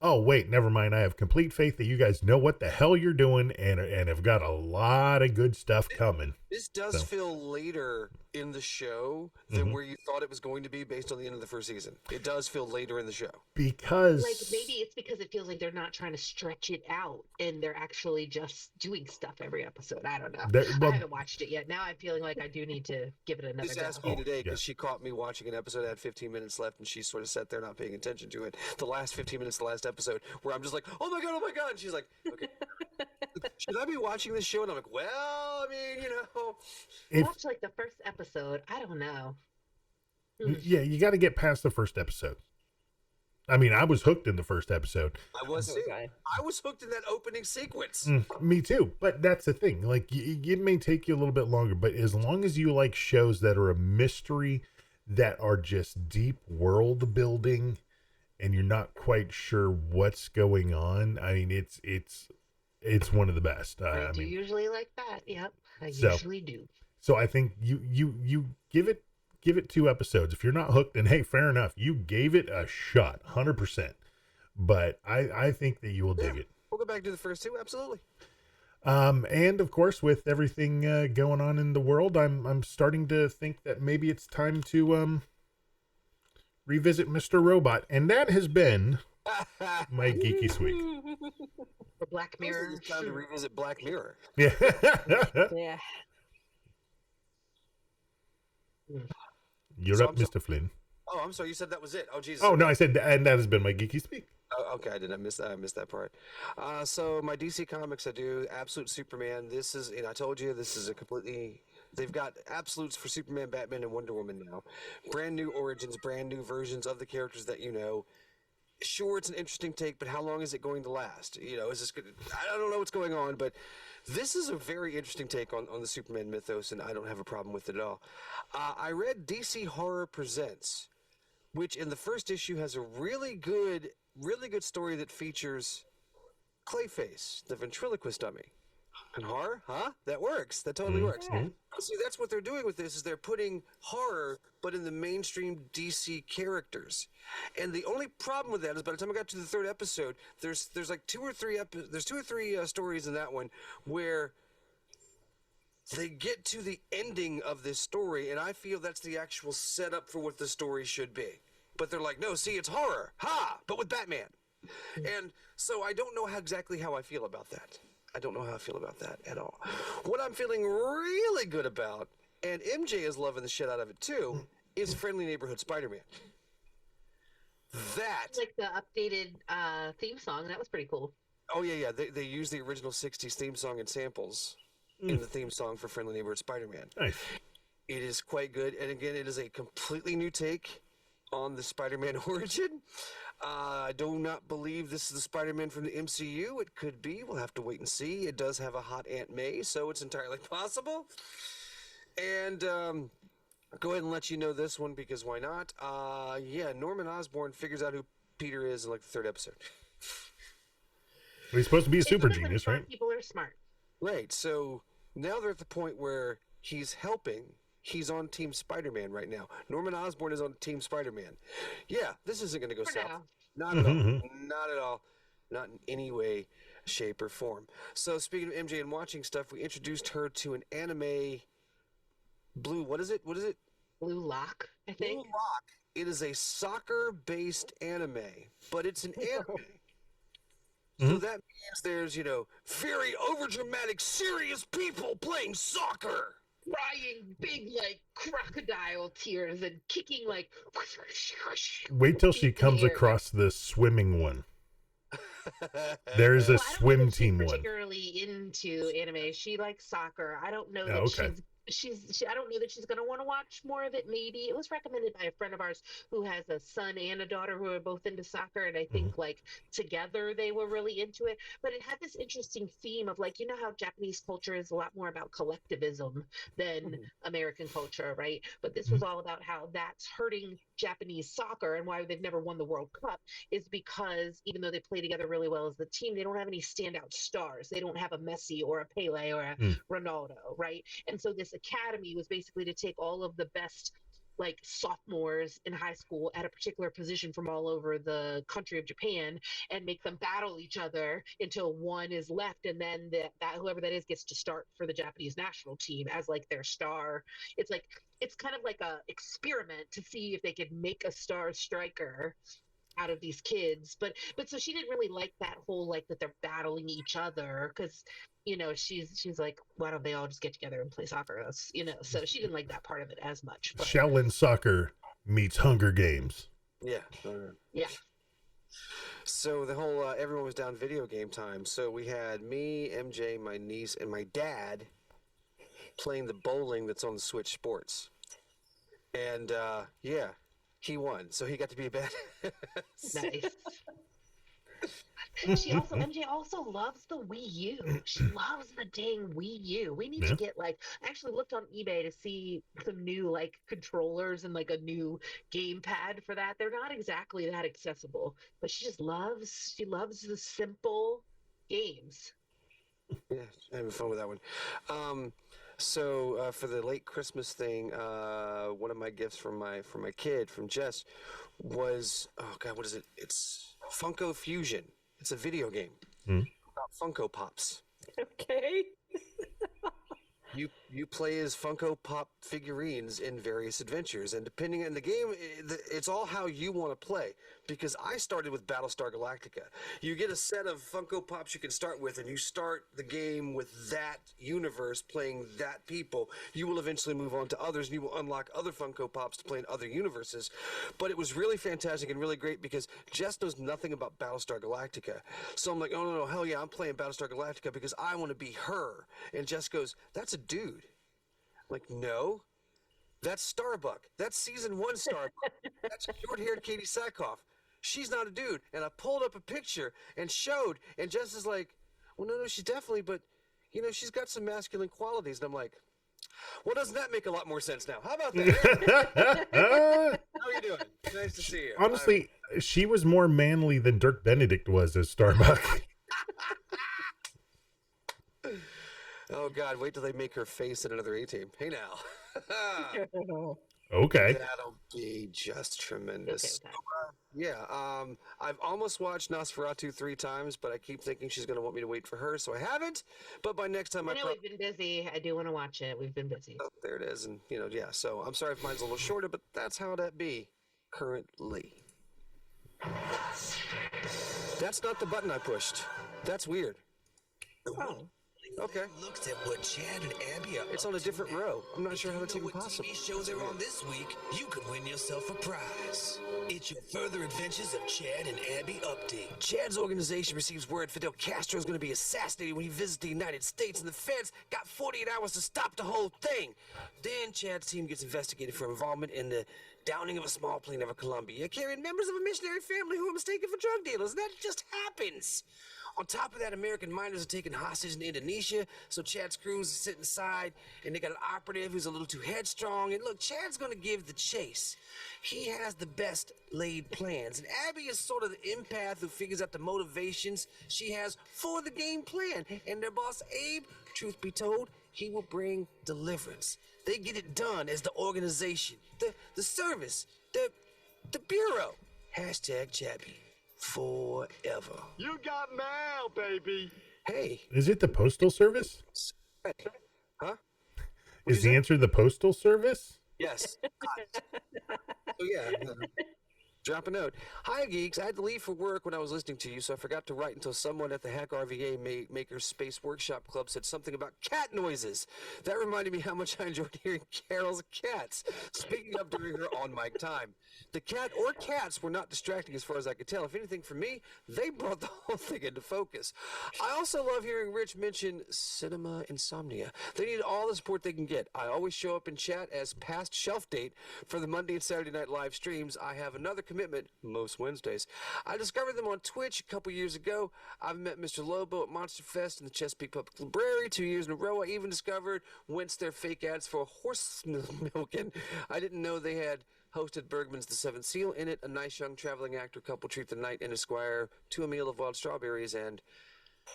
Oh, wait, never mind. I have complete faith that you guys know what the hell you're doing and have got a lot of good stuff coming. This does feel later in the show than where you thought it was going to be based on the end of the first season. It does feel later in the show. Because like maybe it's because it feels like they're not trying to stretch it out and they're actually just doing stuff every episode. I don't know. I haven't watched it yet. Now I'm feeling like I do need to give it another Just go. asked me today because she caught me watching an episode that had 15 minutes left, and she sort of sat there not paying attention to it. The last 15 minutes of the last episode, where I'm just like, oh my God. And she's like, okay. Should I be watching this show? And I'm like, well, I mean, you know. Watch like the first episode. I don't know. Yeah, you got to get past the first episode. I mean, I was hooked in the first episode. I was too. I was hooked in that opening sequence. Me too. But that's the thing. Like, it may take you a little bit longer, but as long as you like shows that are a mystery, that are just deep world building, and you're not quite sure what's going on, I mean, it's one of the best. I do usually like that. Yep, I usually do. So I think you give it 2 episodes. If you're not hooked, then hey, fair enough. You gave it a shot, 100%. But I think that you will dig it. We'll go back to the first 2, absolutely. And of course, with everything going on in the world, I'm starting to think that maybe it's time to revisit Mr. Robot, and that has been my geeky sweep. For Black Mirror. It's time to revisit Black Mirror. Yeah. Yeah. You're up, Mr. Flynn. Oh, I'm sorry. You said that was it. Oh, Jesus. Oh, no, I said, and that has been my geeky speak. Oh, okay, I did. I missed that part. So my DC Comics, I do Absolute Superman. This is, and I told you, this is a completely. They've got absolutes for Superman, Batman, and Wonder Woman now. Brand new origins, brand new versions of the characters that you know. Sure, it's an interesting take, but how long is it going to last? You know, is this good? I don't know what's going on, but this is a very interesting take on the Superman mythos, and I don't have a problem with it at all. I read DC Horror Presents, which in the first issue has a really good story that features Clayface, the ventriloquist dummy. And horror, huh? That works. That totally works. See, that's what they're doing with this, is they're putting horror, but in the mainstream DC characters. And the only problem with that is by the time I got to the 3rd episode, there's like 2 or 3 stories in that one where they get to the ending of this story, and I feel that's the actual setup for what the story should be. but they're like, no, see, it's horror, but with Batman. And so I don't know exactly how I feel about that. I don't know how I feel about that at all. What I'm feeling really good about, and MJ is loving the shit out of it too, is Friendly Neighborhood Spider-Man. That, like the updated theme song, that was pretty cool. oh yeah, they use the original 60s theme song and samples in the theme song for Friendly Neighborhood Spider-Man. Nice. It is quite good, and again, it is a completely new take on the Spider-Man origin. I do not believe this is the Spider-Man from the MCU. It could be. We'll have to wait and see. It does have a hot Aunt May, so it's entirely possible. And go ahead and let you know this one, because why not? Norman Osborn figures out who Peter is in like the third episode. Well, he's supposed to be a super It's when genius, smart right? People are smart. Right, so now they're at the point where he's helping. He's on Team Spider-Man right now. Norman Osborn is on Team Spider-Man. Yeah, this isn't going to go For south. now. Not at all. Not at all. Not in any way, shape, or form. So speaking of MJ and watching stuff, we introduced her to an anime. Blue, what is it? Blue Lock, I Blue think. Lock. It is a soccer-based anime, but it's an anime. So that means there's, very overdramatic, serious people playing soccer. Crying big, like, crocodile tears and kicking, like... Wait till she comes across the swimming one. There's a Well, I don't know swim that she's team one. particularly into anime. She likes soccer. I don't know that okay. I don't know that she's going to want to watch more of it. Maybe it was recommended by a friend of ours who has a son and a daughter who are both into soccer, and I think like together they were really into it. But it had this interesting theme of like, how Japanese culture is a lot more about collectivism than American culture, right? But this was all about how that's hurting Japanese soccer, and why they've never won the World Cup is because even though they play together really well as the team, they don't have any standout stars. They don't have a Messi or a Pele or a Ronaldo, right? And so this academy was basically to take all of the best like sophomores in high school at a particular position from all over the country of Japan and make them battle each other until one is left, and then that whoever that is gets to start for the Japanese national team as like their star. It's kind of like a experiment to see if they could make a star striker out of these kids, but so she didn't really like that whole like that they're battling each other, because she's like, why don't they all just get together and play soccer? That's, so she didn't like that part of it as much. But... Shaolin Soccer meets Hunger Games. Yeah. Yeah. So the whole everyone was down video game time. So we had me, MJ, my niece, and my dad playing the bowling that's on the Switch Sports. And he won, so he got to be a bad. Nice. MJ also loves the Wii U. She loves the dang Wii U. We need to get I actually looked on eBay to see some new like controllers and like a new gamepad for that. They're not exactly that accessible, but she loves the simple games. Yeah, having fun with that one. So for the late Christmas thing, one of my gifts from my kid, from Jess, was, oh God, what is it? It's Funko Fusion. It's a video game about Funko Pops. Okay. You play as Funko Pop figurines in various adventures, and depending on the game, it's all how you want to play. Because I started with Battlestar Galactica. You get a set of Funko Pops you can start with, and you start the game with that universe, playing that people. You will eventually move on to others, and you will unlock other Funko Pops to play in other universes. But it was really fantastic and really great because Jess knows nothing about Battlestar Galactica. So I'm like, oh no, hell yeah, I'm playing Battlestar Galactica because I want to be her. And Jess goes, that's a dude. I'm like, no. That's Starbuck. That's season 1 Starbuck. That's short-haired Katie Sackhoff. She's not a dude. And I pulled up a picture and showed, and Jess is like, well, no, she's definitely, but, she's got some masculine qualities. And I'm like, well, doesn't that make a lot more sense now? How about that? How are you doing? Nice to see you. Honestly, she was more manly than Dirk Benedict was as Starbuck. Oh, God, wait till they make her face in another A-Team. Hey, now. Okay. That'll be just tremendous. I've almost watched Nosferatu 3 times, but I keep thinking she's going to want me to wait for her, so I haven't. But by next time, I know we've been busy. I do want to watch it. We've been busy. Oh, there it is, and so I'm sorry if mine's a little shorter, but that's how that be. currently. That's not the button I pushed. That's weird. Oh. Okay. Looked at what Chad and Abby are. It's on a different row. I'm not sure how that's even possible. TV show they're on this week, you could win yourself a prize. It's your further adventures of Chad and Abby update. Chad's organization receives word Fidel Castro is going to be assassinated when he visits the United States, and the feds got 48 hours to stop the whole thing. Then Chad's team gets investigated for involvement in the downing of a small plane over Colombia, carrying members of a missionary family who are mistaken for drug dealers. And that just happens. On top of that, American miners are taken hostage in Indonesia, so Chad's crew is sitting aside, and they got an operative who's a little too headstrong. And look, Chad's going to give the chase. He has the best laid plans, and Abby is sort of the empath who figures out the motivations she has for the game plan. And their boss, Abe, truth be told, he will bring deliverance. They get it done as the organization, the service, the bureau. Hashtag Chappie. Forever. You got mail, baby. Hey. Is it the Postal Service? Huh? Is the answer the Postal Service? Yes. So yeah, drop a note. Hi, geeks. I had to leave for work when I was listening to you, so I forgot to write until someone at the Hack RVA Maker's Space Workshop Club said something about cat noises. That reminded me how much I enjoyed hearing Carol's cats speaking up during her on-mic time. The cat or cats were not distracting as far as I could tell. If anything, for me, they brought the whole thing into focus. I also love hearing Rich mention cinema insomnia. They need all the support they can get. I always show up in chat as past shelf date for the Monday and Saturday night live streams. I have another commitment most Wednesdays. I discovered them on Twitch a couple years ago. I've met Mr. Lobo at Monster Fest in the Chesapeake Public Library 2 years in a row. I even discovered whence their fake ads for horse milking. I didn't know they had hosted Bergman's The Seventh Seal in it, a nice young traveling actor couple treat the knight and esquire to a meal of wild strawberries and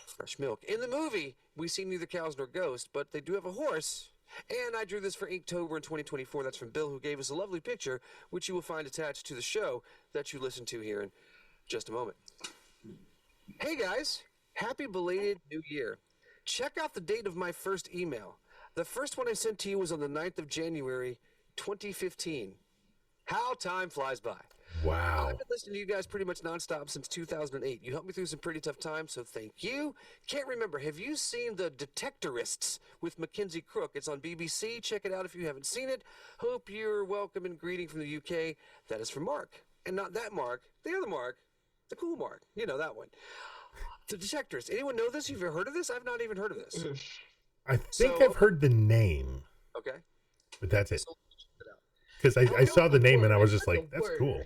fresh milk. In the movie, we see neither cows nor ghosts, but they do have a horse. And I drew this for Inktober in 2024. That's from Bill, who gave us a lovely picture, which you will find attached to the show that you listen to here in just a moment. Hey guys, happy belated New Year. Check out the date of my first email. The first one I sent to you was on the 9th of January, 2015. How time flies by. Wow. I've been listening to you guys pretty much nonstop since 2008. You helped me through some pretty tough times, so thank you. Can't remember, have you seen The Detectorists with Mackenzie Crook? It's on BBC. Check it out if you haven't seen it. Hope you're welcome and greeting from the UK. That is from Mark. And not that Mark, the other Mark, the cool Mark. You know that one. The Detectorists. Anyone know this? You've ever heard of this? I've not even heard of this. I think I've heard the name. Okay. But that's it. So, because I saw the name and I was just like, that's cool.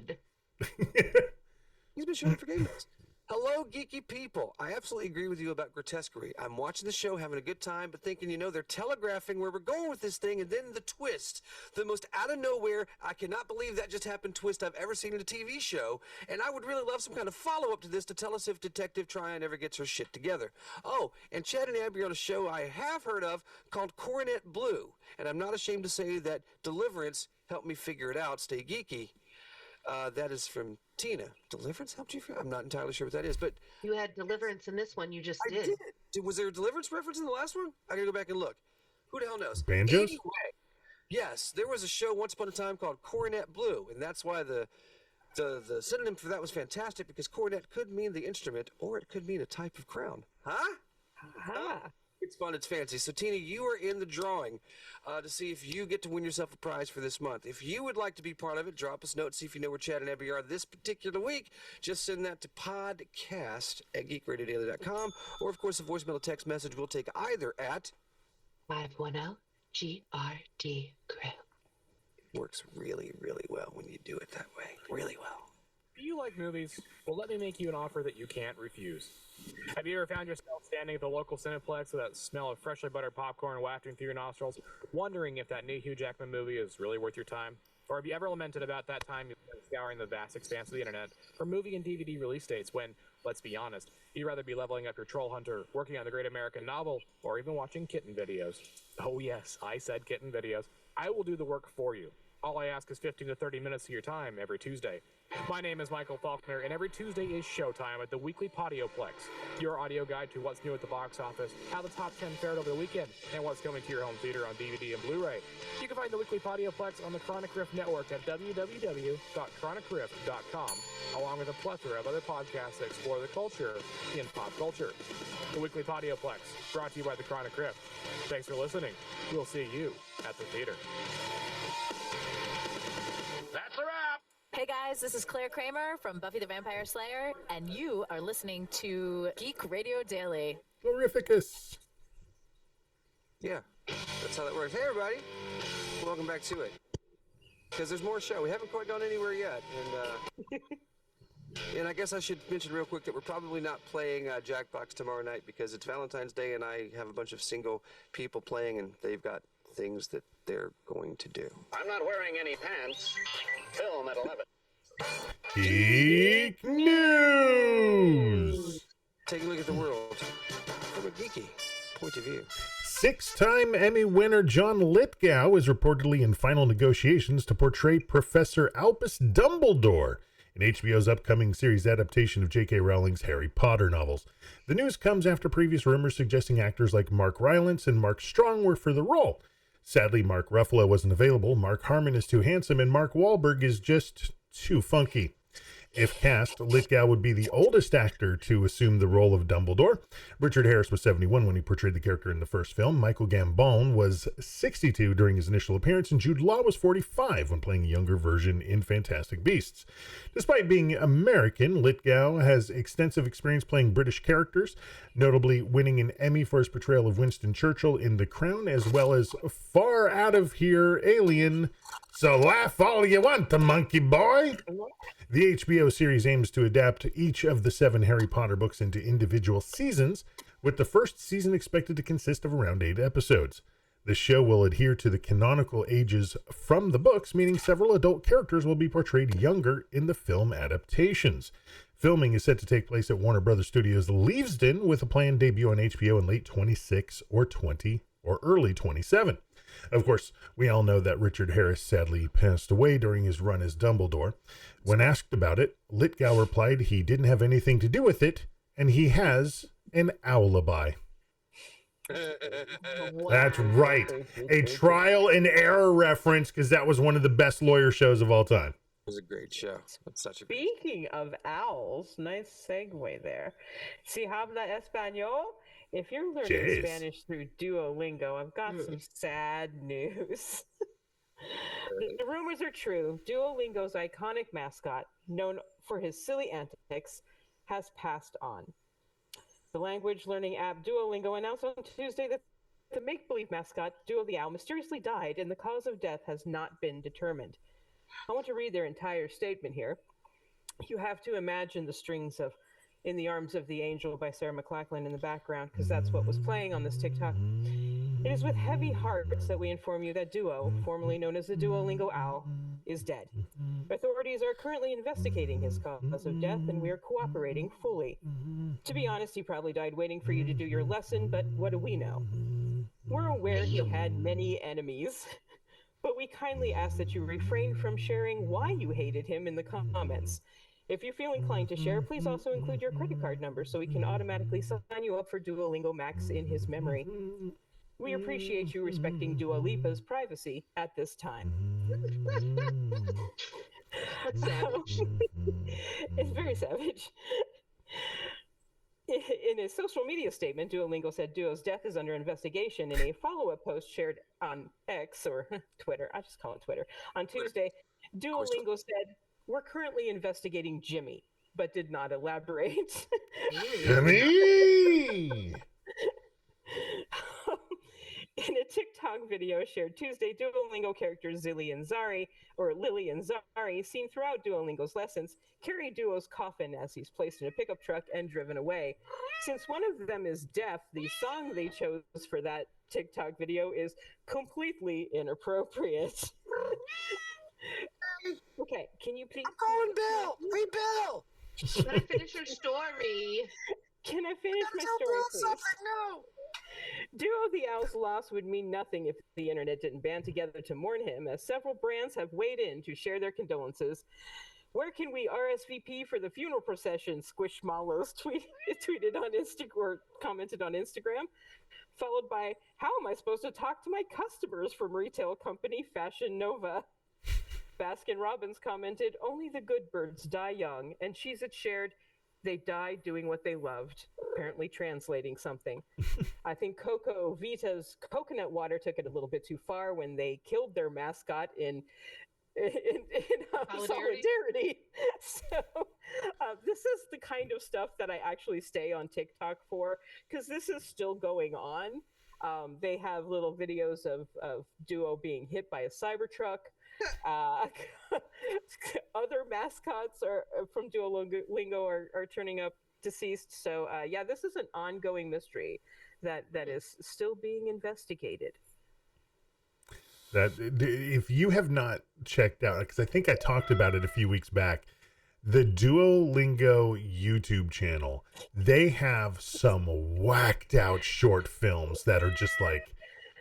He's been shooting for game notes. Hello, geeky people. I absolutely agree with you about grotesquerie. I'm watching the show, having a good time, but thinking, they're telegraphing where we're going with this thing, and then the twist. The most out of nowhere, I cannot believe that just happened twist I've ever seen in a TV show, and I would really love some kind of follow-up to this to tell us if Detective Tryon ever gets her shit together. Oh, and Chad and Abby are on a show I have heard of called Coronet Blue, and I'm not ashamed to say that Deliverance helped me figure it out. Stay geeky. That is from Tina. Deliverance helped you? I'm not entirely sure what that is, but you had Deliverance in this one. You just did. Was there a Deliverance reference in the last one? I gotta go back and look. Who the hell knows? Banjos? Anyway, yes, there was a show once upon a time called Coronet Blue, and that's why the synonym for that was fantastic, because coronet could mean the instrument, or it could mean a type of crown. Huh? It's fun, it's fancy. So, Tina, you are in the drawing to see if you get to win yourself a prize for this month. If you would like to be part of it, drop us a note, see if you know where Chad and Abby are this particular week. Just send that to podcast@geekradiodaily.com, or, of course, a voicemail or text message we'll take either at 510 GRD Crew. It works really, really well when you do it that way. Really well. Do you like movies? Well, let me make you an offer that you can't refuse. Have you ever found yourself standing at the local Cineplex with that smell of freshly buttered popcorn wafting through your nostrils, wondering if that new Hugh Jackman movie is really worth your time? Or have you ever lamented about that time you spent scouring the vast expanse of the internet for movie and DVD release dates when, let's be honest, you'd rather be leveling up your troll hunter, working on the great American novel, or even watching kitten videos? Oh yes, I said kitten videos. I will do the work for you. All I ask is 15 to 30 minutes of your time every Tuesday. My name is Michael Faulkner, and every Tuesday is showtime at the Weekly Podioplex, your audio guide to what's new at the box office, how the top 10 fared over the weekend, and what's coming to your home theater on DVD and Blu-ray. You can find the Weekly Podioplex on the Chronic Rift Network at www.chronicrift.com, along with a plethora of other podcasts that explore the culture in pop culture. The Weekly Podioplex, brought to you by the Chronic Rift. Thanks for listening. We'll see you at the theater. That's a wrap. Hey guys, this is Claire Kramer from Buffy the Vampire Slayer, and you are listening to Geek Radio Daily. Glorificus. Yeah, that's how that works. Hey, everybody. Welcome back to it. Because there's more show. We haven't quite gone anywhere yet. And I guess I should mention real quick that we're probably not playing Jackbox tomorrow night because it's Valentine's Day and I have a bunch of single people playing and they've got things that they're going to do. I'm not wearing any pants. Film at 11. Geek News! Take a look at the world from a geeky point of view. 6-time Emmy winner John Lithgow is reportedly in final negotiations to portray Professor Albus Dumbledore in HBO's upcoming series adaptation of J.K. Rowling's Harry Potter novels. The news comes after previous rumors suggesting actors like Mark Rylance and Mark Strong were for the role. Sadly, Mark Ruffalo wasn't available, Mark Harmon is too handsome, and Mark Wahlberg is just too funky. If cast, Lithgow would be the oldest actor to assume the role of Dumbledore. Richard Harris was 71 when he portrayed the character in the first film. Michael Gambon was 62 during his initial appearance, and Jude Law was 45 when playing a younger version in Fantastic Beasts. Despite being American, Lithgow has extensive experience playing British characters, notably winning an Emmy for his portrayal of Winston Churchill in The Crown, as well as Far Out of Here Alien. So laugh all you want, the monkey boy. The HBO series aims to adapt each of the 7 Harry Potter books into individual seasons, with the first season expected to consist of around 8 episodes. The show will adhere to the canonical ages from the books, meaning several adult characters will be portrayed younger in the film adaptations. Filming is set to take place at Warner Brothers Studios Leavesden, with a planned debut on HBO in late 26 or early 27. Of course, we all know that Richard Harris sadly passed away during his run as Dumbledore. When asked about it, Lithgow replied he didn't have anything to do with it, and he has an owliby. Wow. That's right. A trial and error reference, because that was one of the best lawyer shows of all time. It was a great show. It's such a Speaking of owls, nice segue there. Si habla español? If you're learning Spanish through Duolingo, I've got some sad news. The rumors are true. Duolingo's iconic mascot, known for his silly antics, has passed on. The language learning app Duolingo announced on Tuesday that the make-believe mascot, Duo the Owl, mysteriously died, and the cause of death has not been determined. I want to read their entire statement here. You have to imagine the strings of In the Arms of the Angel by Sarah McLachlan in the background, because that's what was playing on this TikTok. It is with heavy hearts that we inform you that Duo, formerly known as the Duolingo Owl, is dead. Authorities are currently investigating his cause of death, and we are cooperating fully. To be honest, he probably died waiting for you to do your lesson, but what do we know? We're aware he had many enemies, but we kindly ask that you refrain from sharing why you hated him in the comments. If you feel inclined to share, please also include your credit card number so we can automatically sign you up for Duolingo Max in his memory. We appreciate you respecting Dua Lipa's privacy at this time. That's savage. It's very savage. In his social media statement, Duolingo said Duo's death is under investigation. In a follow-up post shared on X, or Twitter, I just call it Twitter, on Tuesday, Duolingo said, "We're currently investigating Jimmy," but did not elaborate. Jimmy! In a TikTok video shared Tuesday, Duolingo character Lily and Zari, seen throughout Duolingo's lessons, carry Duo's coffin as he's placed in a pickup truck and driven away. Since one of them is deaf, the song they chose for that TikTok video is completely inappropriate. Okay, can you please... I'm calling Bill! Hey, Bill! Let her finish her story. Can I finish my story, please? No! Duo the Owl's loss would mean nothing if the internet didn't band together to mourn him, as several brands have weighed in to share their condolences. Where can we RSVP for the funeral procession? Squishmallows tweeted on Instagram or commented on Instagram, followed by, how am I supposed to talk to my customers from retail company Fashion Nova? Baskin Robbins commented, only the good birds die young, and Cheez-It shared, they died doing what they loved, apparently translating something. I think Coco Vita's coconut water took it a little bit too far when they killed their mascot in solidarity. So this is the kind of stuff that I actually stay on TikTok for, because this is still going on. They have little videos of Duo being hit by a Cybertruck. Other mascots from Duolingo are turning up deceased. So yeah, this is an ongoing mystery that is still being investigated. That if you have not checked out, because I think I talked about it a few weeks back, the Duolingo YouTube channel, they have some whacked out short films that are just like,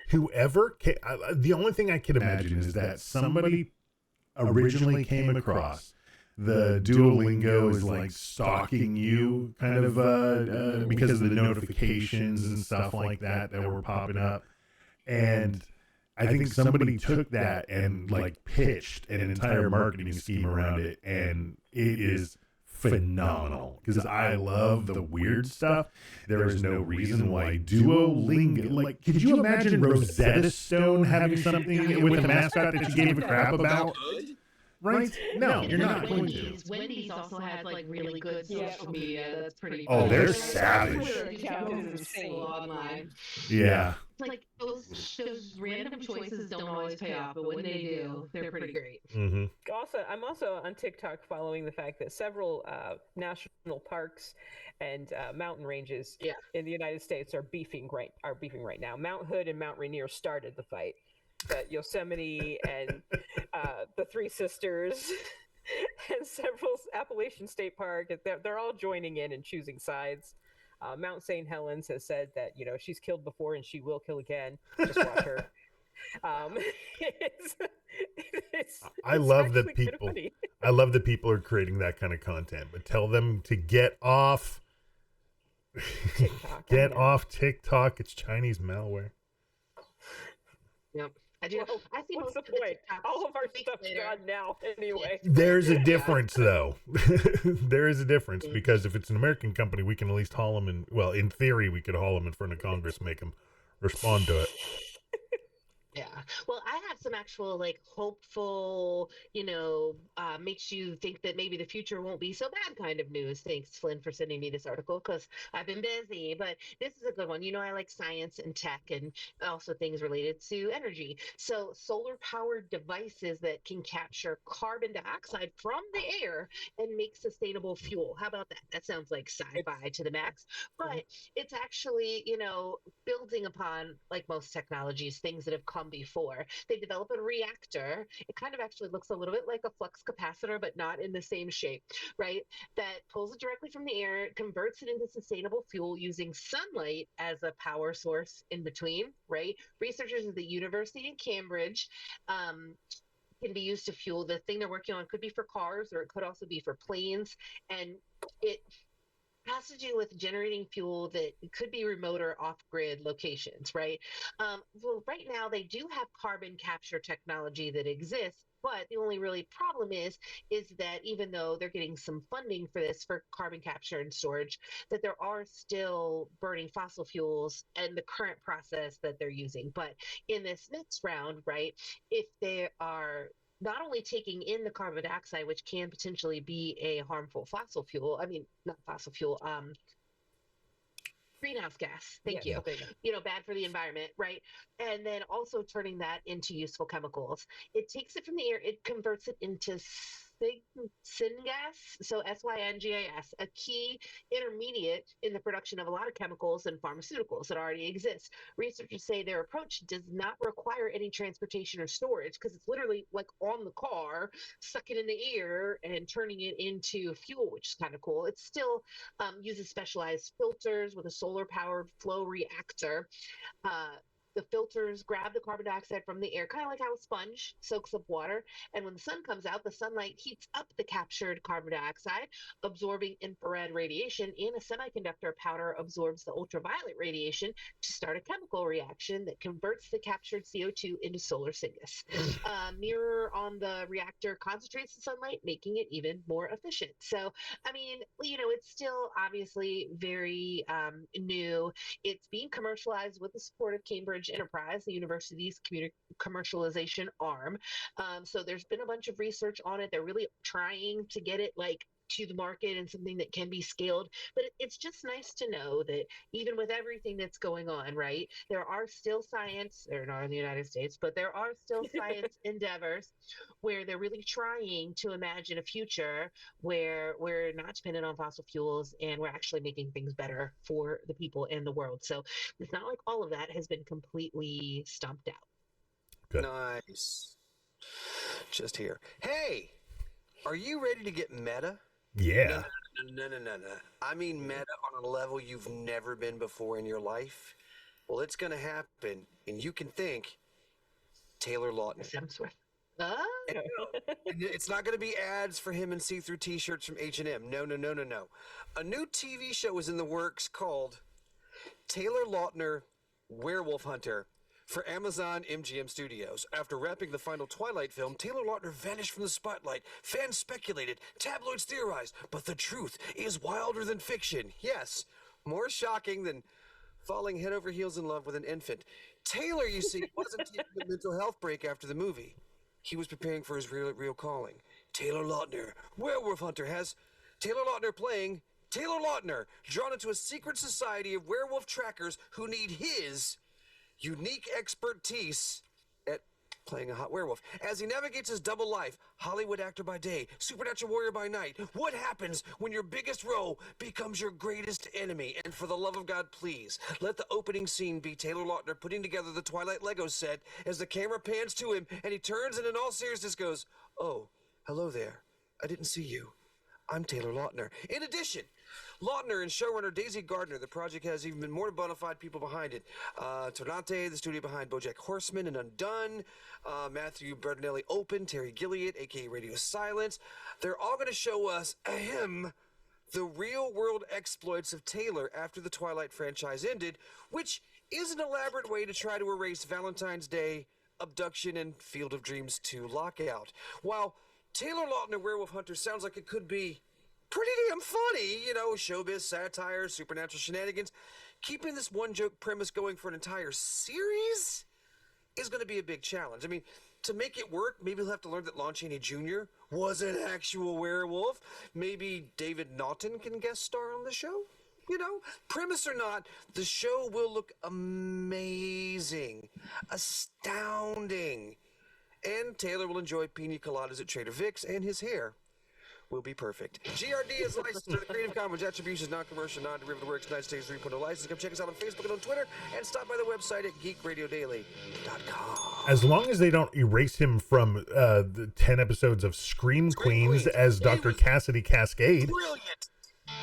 whoever can, the only thing I can imagine is that somebody originally came across the Duolingo is like stalking you kind of because of the notifications and stuff like that were popping up. And I think somebody took that and like pitched an entire marketing scheme around it, and it is phenomenal because I love the weird stuff. There is no reason why Duolingo, like, could you imagine Rosetta Stone having something with a mascot that you gave a crap about? Right? No, you're not going to. Wendy's also has like really good social media. That's pretty. Oh, they're savage. Online. Yeah. Like those random choices don't always pay off, but when they do, they're pretty great. Mm-hmm. I'm also on TikTok following the fact that several national parks and mountain ranges in the United States are beefing right now. Mount Hood and Mount Rainier started the fight, but Yosemite and the Three Sisters and several Appalachian State Park, they're all joining in and choosing sides. Mount St. Helens has said that, she's killed before and she will kill again. Just watch her. I love that people. I love that people are creating that kind of content, but tell them to get off. TikTok. Get off TikTok. It's Chinese malware. Yep. I do. Well, I see what's most the of point? All of our stuff's gone now anyway. There's a difference, though. There is a difference because if it's an American company, we can at least haul them in. Well, in theory, we could haul them in front of Congress, make them respond to it. Yeah. Well, I have some actual hopeful, makes you think that maybe the future won't be so bad kind of news. Thanks, Flynn, for sending me this article because I've been busy. But this is a good one. I like science and tech and also things related to energy. So solar powered devices that can capture carbon dioxide from the air and make sustainable fuel. How about that? That sounds like sci-fi to the max. But it's actually, building upon, like most technologies, things that have come before. They develop a reactor. It kind of actually looks a little bit like a flux capacitor, but not in the same shape, right? That pulls it directly from the air, converts it into sustainable fuel using sunlight as a power source in between, right? Researchers at the University in Cambridge can be used to fuel. The thing they're working on could be for cars, or it could also be for planes. And it has to do with generating fuel that could be remote or off-grid locations, right? Well, right now they do have carbon capture technology that exists, but the only really problem is that even though they're getting some funding for this for carbon capture and storage, that there are still burning fossil fuels and the current process that they're using. But in this next round, right, if they are not only taking in the carbon dioxide, which can potentially be a harmful fossil fuel, not fossil fuel, greenhouse gas. Thank you. Bad for the environment, right? And then also turning that into useful chemicals. It takes it from the air, it converts it into syngas, so syngas, a key intermediate in the production of a lot of chemicals and pharmaceuticals that already exist. Researchers say their approach does not require any transportation or storage because it's literally like on the car, suck it in the air and turning it into fuel, which is kind of cool. It still uses specialized filters with a solar powered flow reactor. Uh, the filters grab the carbon dioxide from the air, kind of like how a sponge soaks up water. And when the sun comes out, the sunlight heats up the captured carbon dioxide, absorbing infrared radiation, and a semiconductor powder absorbs the ultraviolet radiation to start a chemical reaction that converts the captured CO2 into solar syngas. Mirror on the reactor concentrates the sunlight, making it even more efficient. So, I mean, it's still obviously very new. It's being commercialized with the support of Cambridge Enterprise, the university's commercialization arm. So there's been a bunch of research on it. They're really trying to get it to the market and something that can be scaled. But it's just nice to know that even with everything that's going on, right, there are still science, they're not in the United States, but there are still science endeavors where they're really trying to imagine a future where we're not dependent on fossil fuels and we're actually making things better for the people in the world. So it's not like all of that has been completely stomped out. Good. Nice. Just here. Hey, are you ready to get meta? Yeah. No. I mean meta on a level you've never been before in your life. Well, it's going to happen, and you can thank Taylor Lautner. It's not going to be ads for him and see-through T-shirts from H&M. No. A new TV show is in the works called Taylor Lautner, Werewolf Hunter, for Amazon MGM Studios. After wrapping the final Twilight film, Taylor Lautner vanished from the spotlight. Fans speculated, tabloids theorized, but the truth is wilder than fiction. Yes, more shocking than falling head over heels in love with an infant. Taylor, you see, wasn't taking a mental health break after the movie. He was preparing for his real calling. Taylor Lautner, Werewolf Hunter, has Taylor Lautner playing Taylor Lautner, drawn into a secret society of werewolf trackers who need his unique expertise at playing a hot werewolf. As he navigates his double life, Hollywood actor by day, supernatural warrior by night, what happens when your biggest role becomes your greatest enemy? And for the love of God, please, let the opening scene be Taylor Lautner putting together the Twilight Lego set as the camera pans to him and he turns and in all seriousness goes, "Oh, hello there. I didn't see you. I'm Taylor Lautner." In addition, Lautner and showrunner Daisy Gardner, the project has even been more bona fide people behind it. Tornante, the studio behind BoJack Horseman and Undone, Matthew Bertinelli Open, Terry Gilliam, a.k.a. Radio Silence. They're all going to show us, the real-world exploits of Taylor after the Twilight franchise ended, which is an elaborate way to try to erase Valentine's Day, Abduction, and Field of Dreams 2 Lockout. While Taylor Lautner Werewolf Hunter sounds like it could be pretty damn funny, showbiz, satire, supernatural shenanigans. Keeping this one-joke premise going for an entire series is going to be a big challenge. I mean, to make it work, maybe he'll have to learn that Lon Chaney Jr. was an actual werewolf. Maybe David Naughton can guest star on the show. Premise or not, the show will look amazing, astounding. And Taylor will enjoy pina coladas at Trader Vic's, and his hair will be perfect. GRD is licensed to the Creative Commons Attribution, non-commercial, non-derivative works, United States 3.0 license. Come check us out on Facebook and on Twitter, and stop by the website at geekradiodaily.com. As long as they don't erase him from the 10 episodes of Scream Queens as Dr. Cassidy Cascade.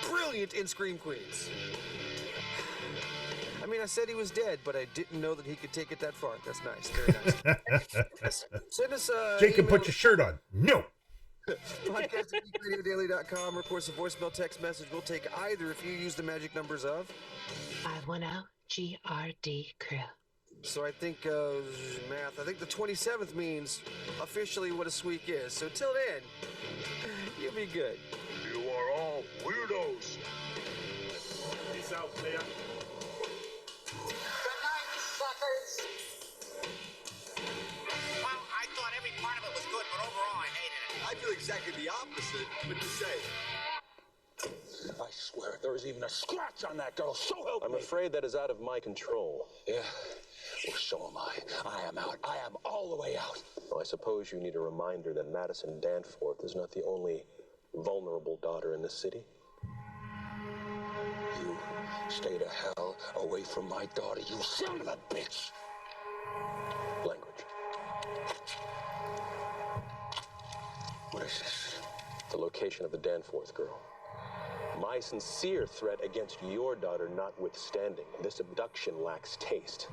Brilliant in Scream Queens. I mean, I said he was dead, but I didn't know that he could take it that far. That's nice. Very nice. Send us Jacob, put your shirt on. No. Podcast at geekradiodaily.com, or of course a voicemail text message. We'll take either if you use the magic numbers of 510 GRD crew. So I think math. I think the 27th means officially what a sweek is. So till then, you'll be good. You are all weirdos. Peace out, player. Good night, suckers. Well, I thought every part of it was good, but overall I hated it. I feel exactly the opposite. What you say? I swear, there is even a scratch on that girl. So help me. I'm afraid that is out of my control. Yeah. Well, so am I. I am out. I am all the way out. Well, I suppose you need a reminder that Madison Danforth is not the only vulnerable daughter in the city. You stay the hell away from my daughter, you son of a bitch. Language. What is this? The location of the Danforth girl. My sincere threat against your daughter notwithstanding, this abduction lacks taste.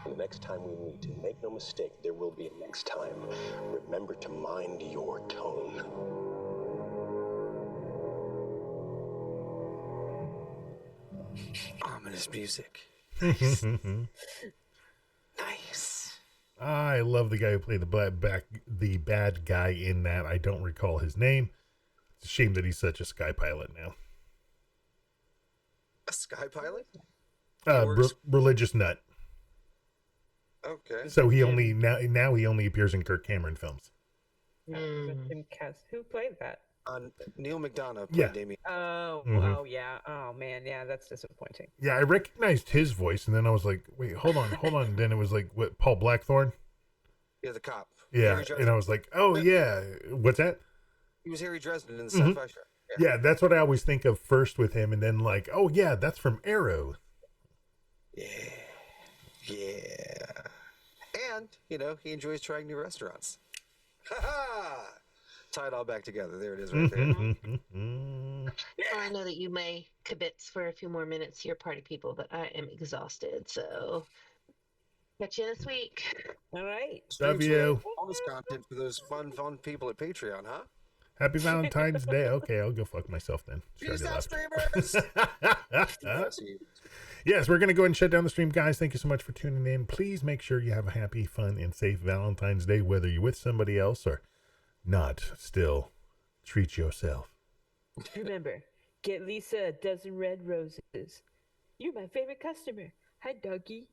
And the next time we meet, and make no mistake, there will be a next time, remember to mind your tone. Ominous music. Nice. I love the guy who played the bad guy in that. I don't recall his name. It's a shame that he's such a sky pilot now. A sky pilot? Religious nut. Okay. So he only now he only appears in Kirk Cameron films. Who played that? Neil McDonough played Yeah. Damien. Oh yeah. Oh man, yeah, that's disappointing. Yeah, I recognized his voice, and then I was like, "Wait, hold on." And then it was like, "What? Paul Blackthorne?" Yeah, the cop. Yeah, Harry Dresden. and I was like, "Oh yeah, what's that?" He was Harry Dresden in the Mhm. sci-fi show. Yeah, that's what I always think of first with him, and then like, "Oh yeah, that's from Arrow." Yeah. And, he enjoys trying new restaurants. Ha-ha! Tie it all back together. There it is right there. I know that you may kibitz for a few more minutes to your party people, but I am exhausted, so catch you this week. All right. Love you. Bonus content for those fun people at Patreon, huh? Happy Valentine's Day. Okay, I'll go fuck myself then. Peace Shut out, it streamers! Yes, we're going to go ahead and shut down the stream, guys. Thank you so much for tuning in. Please make sure you have a happy, fun, and safe Valentine's Day, whether you're with somebody else or not. Still, treat yourself. Remember, get Lisa a dozen red roses. You're my favorite customer. Hi, doggy.